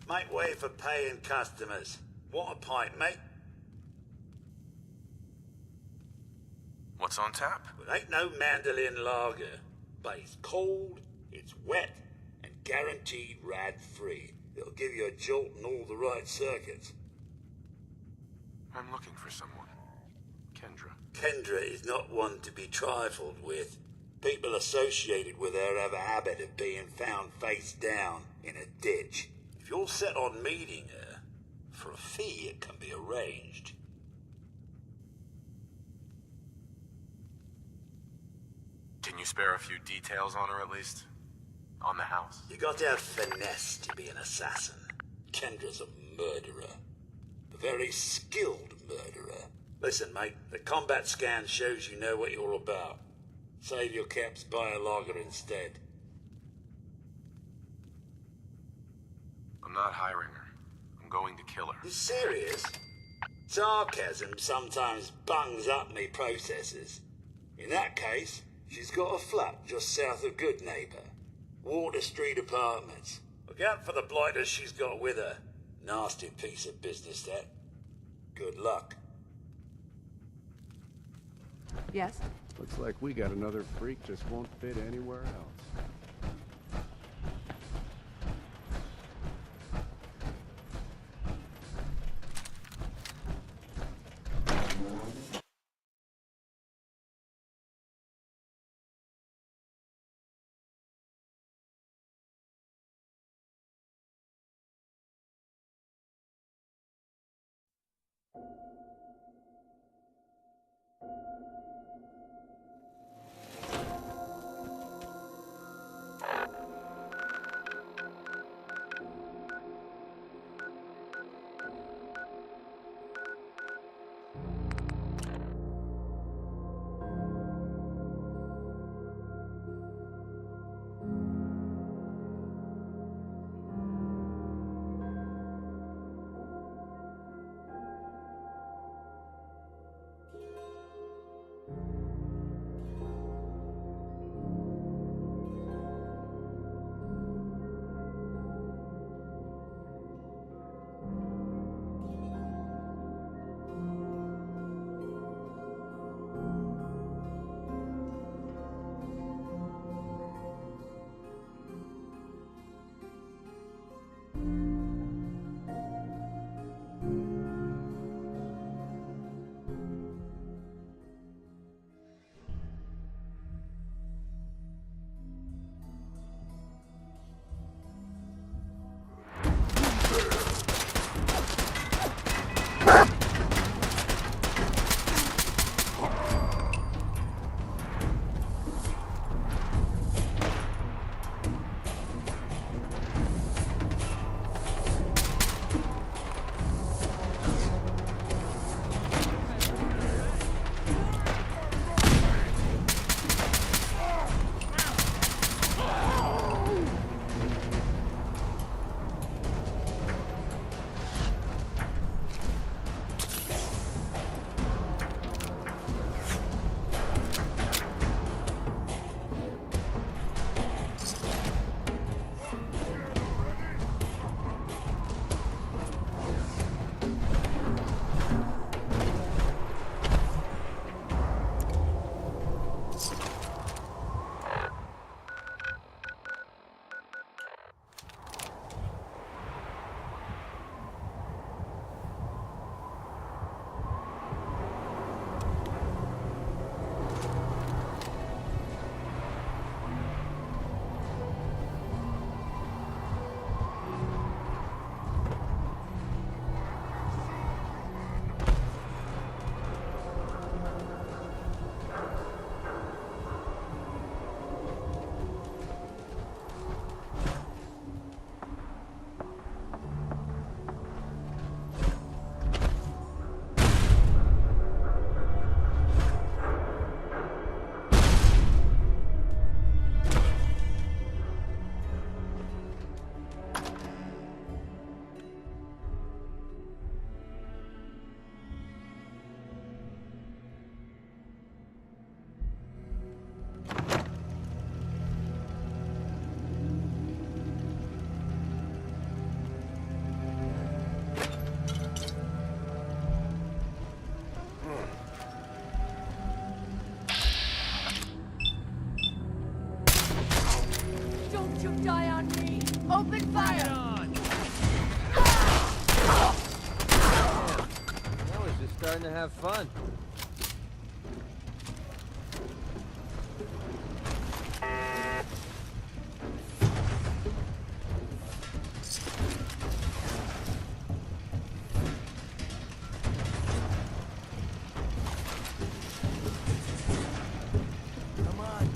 Make way for paying customers. Want a pint, mate? What's on tap? It ain't no mandolin lager, but it's cold, it's wet, and guaranteed rad-free. It'll give you a jolt in all the right circuits. I'm looking for someone. Kendra. Kendra is not one to be trifled with. People associated with her have a habit of being found face down in a ditch. If you're set on meeting her, for a fee it can be arranged. Can you spare a few details on her at least? On the house? You got to have finesse to be an assassin. Kendra's a murderer. A very skilled murderer. Listen, mate, the combat scan shows you know what you're about. Save your caps, buy a lager instead. I'm not hiring her. I'm going to kill her. You serious? Sarcasm sometimes bungs up me processes. In that case, she's got a flat just south of Good Neighbor. Water Street Apartments. Look out for the blighters she's got with her. Nasty piece of business, that. Good luck. Yes? Looks like we got another freak just won't fit anywhere else. Open fire! Now he's just starting to have fun. Come on.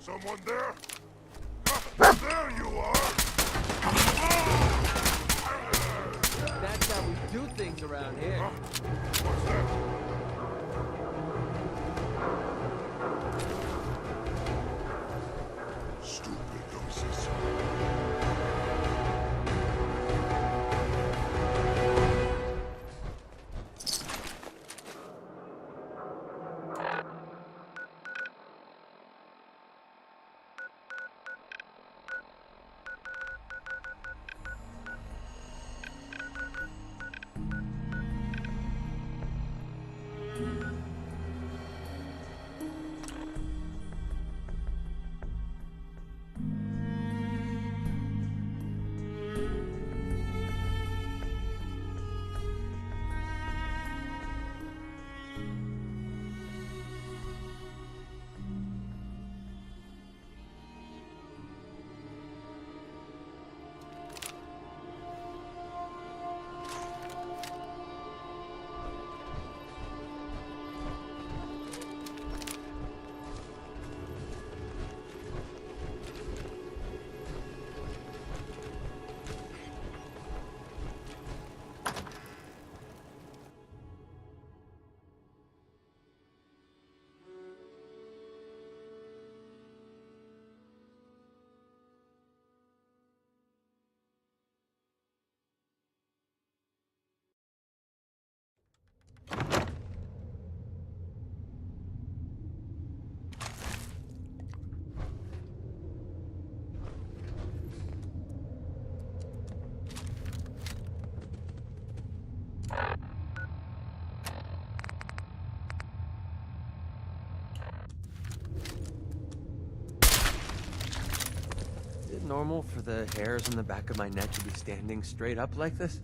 Someone there? There you are! That's how we do things around here. What's that? Stupid nonsense. normal for the hairs on the back of my neck to be standing straight up like this?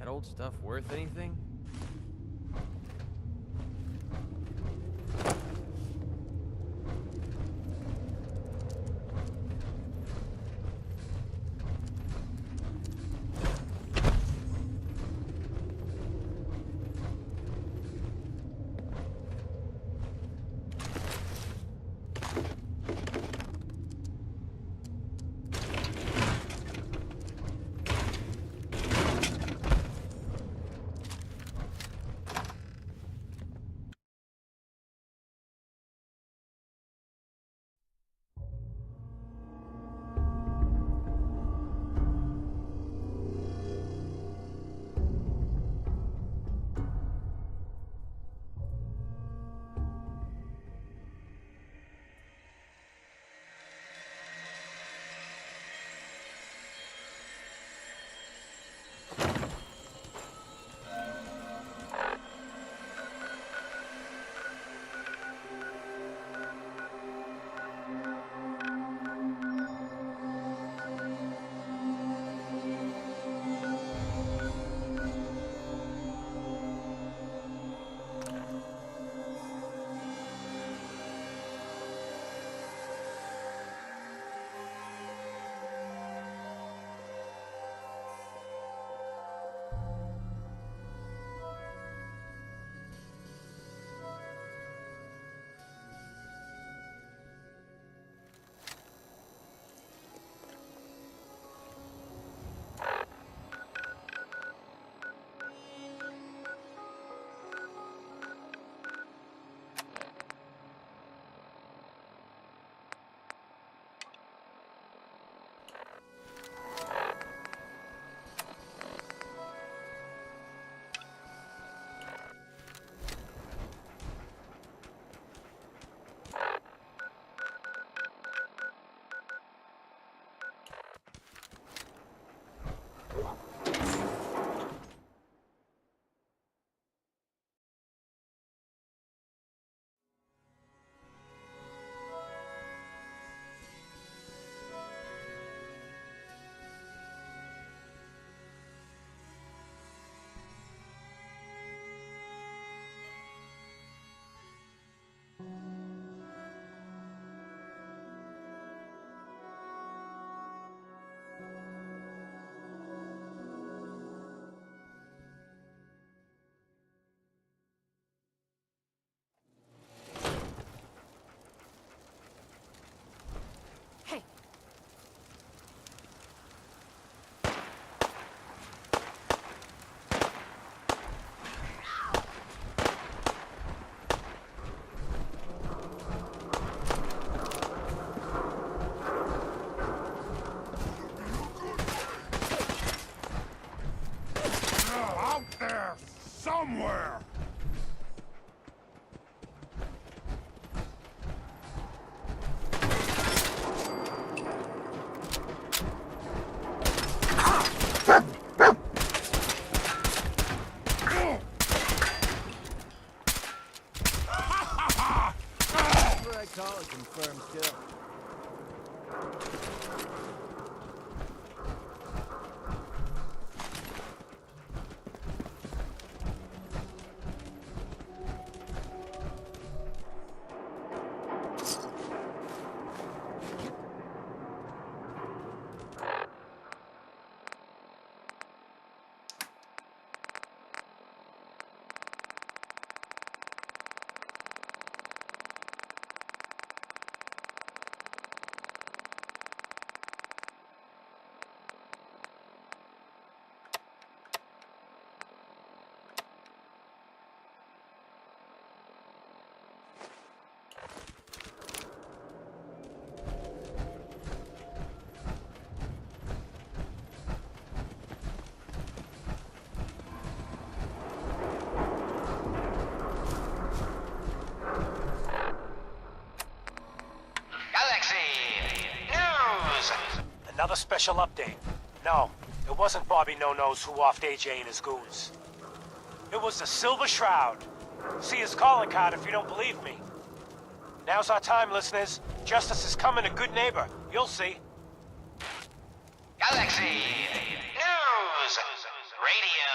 That old stuff worth anything? special update. No, it wasn't Bobby No-Nos who offed AJ and his goons. It was the Silver Shroud. See his calling card if you don't believe me. Now's our time, listeners. Justice is coming to Good Neighbor. You'll see. Galaxy News Radio.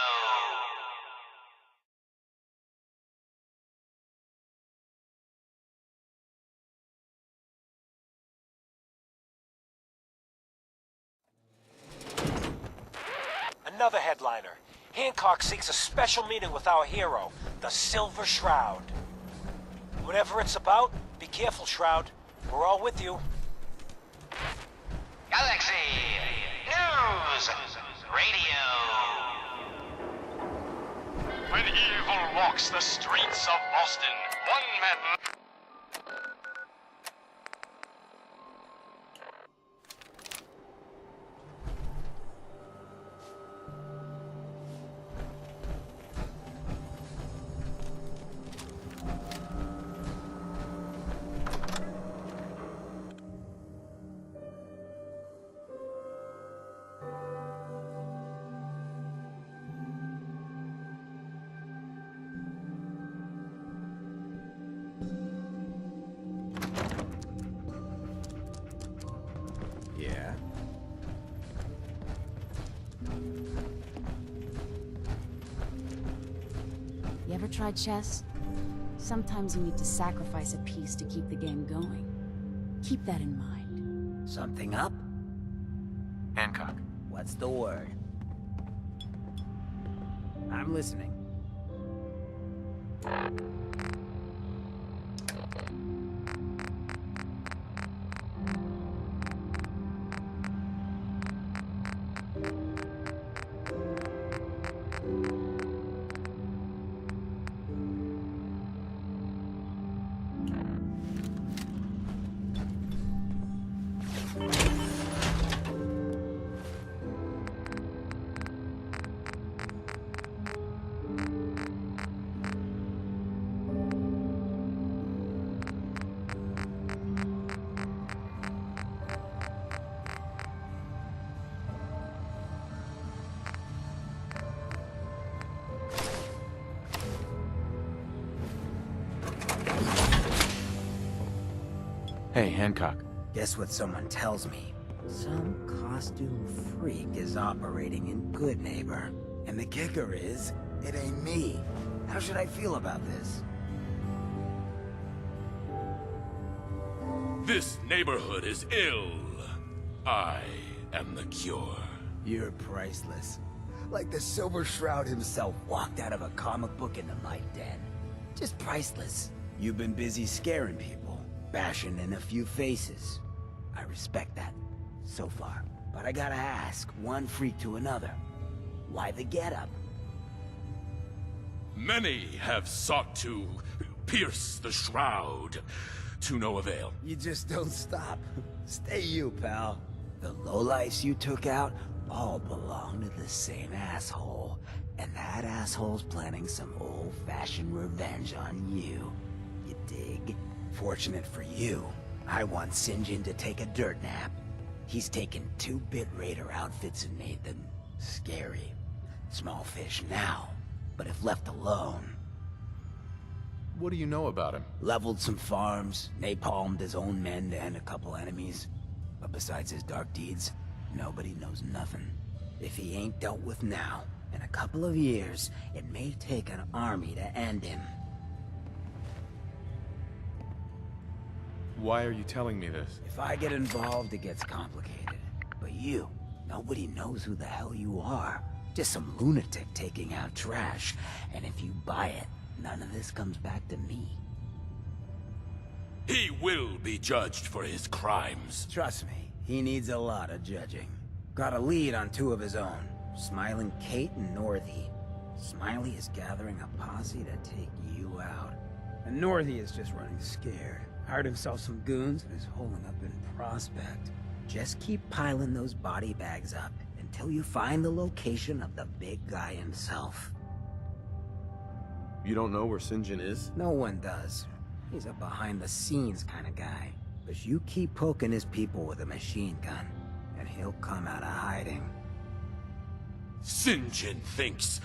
Another headliner. Hancock seeks a special meeting with our hero, the Silver Shroud. Whatever it's about, be careful, Shroud. We're all with you. Galaxy News Radio. When evil walks the streets of Boston, one man... Yeah? You ever tried chess? Sometimes you need to sacrifice a piece to keep the game going. Keep that in mind. Something up? Hancock. What's the word? I'm listening. Hey, Hancock. Guess what someone tells me? Some costume freak is operating in Good Neighbor. And the kicker is, it ain't me. How should I feel about this? This neighborhood is ill. I am the cure. You're priceless. Like the Silver Shroud himself walked out of a comic book in the Night Den. Just priceless. You've been busy scaring people, bashing in a few faces. I respect that, so far. But I gotta ask, one freak to another. Why the getup? Many have sought to pierce the shroud, to no avail. You just don't stop. Stay you, pal. The lowlifes you took out all belong to the same asshole. And that asshole's planning some old-fashioned revenge on you. You dig? Fortunate for you, I want Sinjin to take a dirt nap. He's taken 2-bit raider outfits and made them scary. Small fish now, but if left alone... What do you know about him? Leveled some farms, napalmed his own men and a couple enemies. But besides his dark deeds, nobody knows nothing. If he ain't dealt with now, in a couple of years, it may take an army to end him. Why are you telling me this? If I get involved, it gets complicated. But you, nobody knows who the hell you are. Just some lunatic taking out trash. And if you buy it, none of this comes back to me. He will be judged for his crimes. Trust me, he needs a lot of judging. Got a lead on 2 of his own, Smiling Kate and Northy. Smiley is gathering a posse to take you out. And Northy is just running scared. Hired himself some goons and is holding up in Prospect. Just keep piling those body bags up until you find the location of the big guy himself. You don't know where Sinjin is? No one does. He's a behind-the-scenes kind of guy. But you keep poking his people with a machine gun, and he'll come out of hiding. Sinjin thinks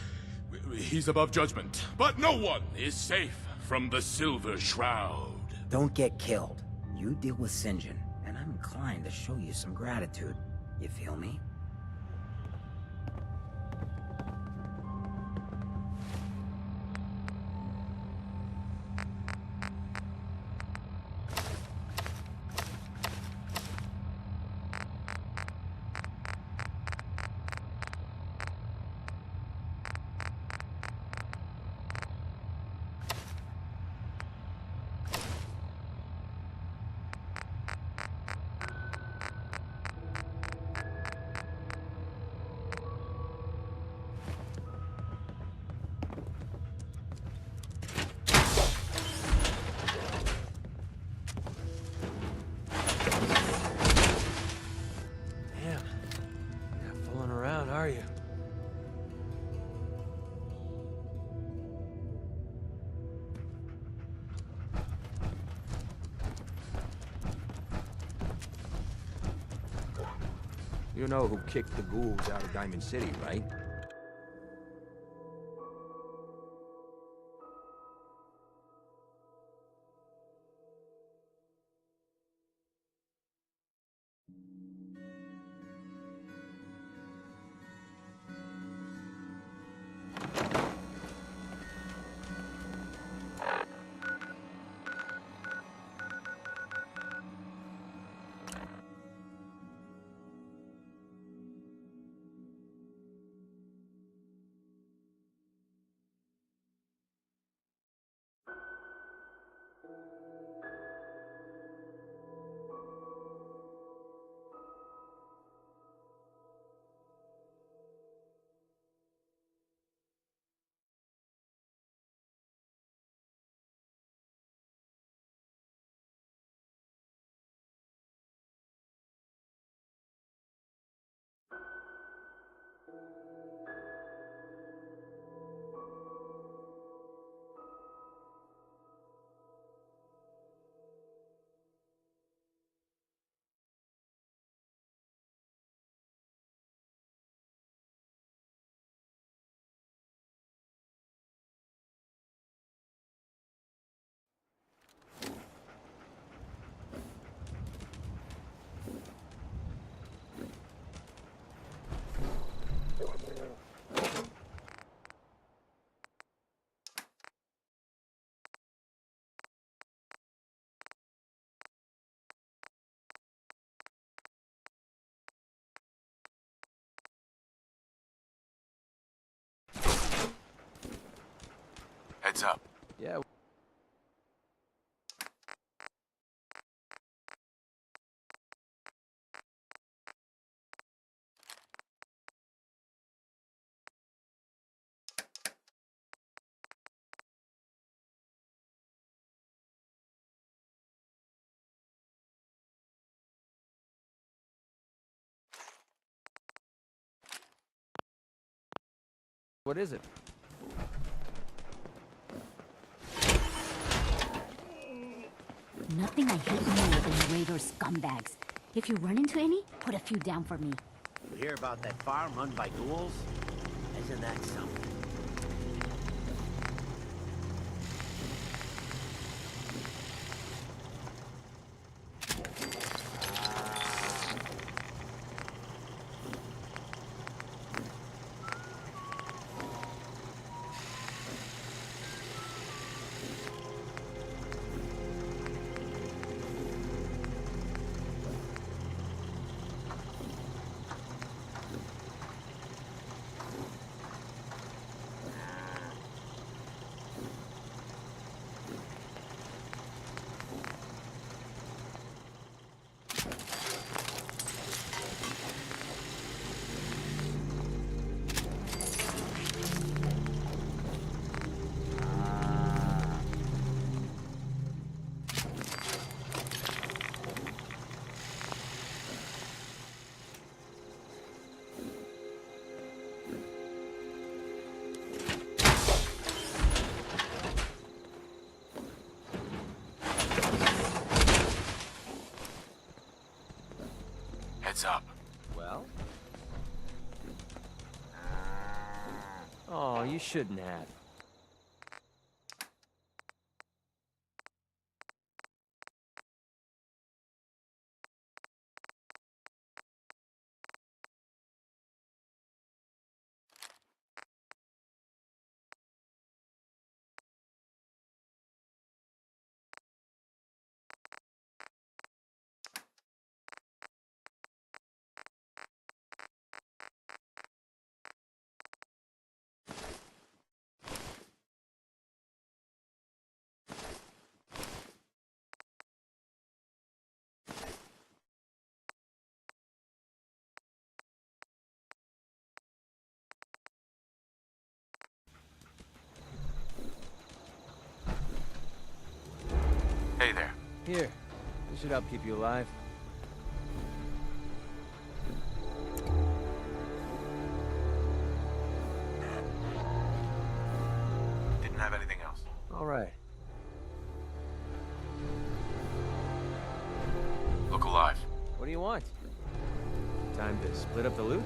he's above judgment, but no one is safe from the Silver Shroud. Don't get killed. You deal with Sinjin, and I'm inclined to show you some gratitude. You feel me? Are you? You know who kicked the ghouls out of Diamond City, right? Heads up. Yeah. What is it? Nothing I hate more than raiders scumbags. If you run into any, put a few down for me. You hear about that farm run by ghouls? Isn't that something? Heads up. Oh, you shouldn't have. Hey there. Here, this should help keep you alive. Didn't have anything else. All right. Look alive. What do you want? Time to split up the loot?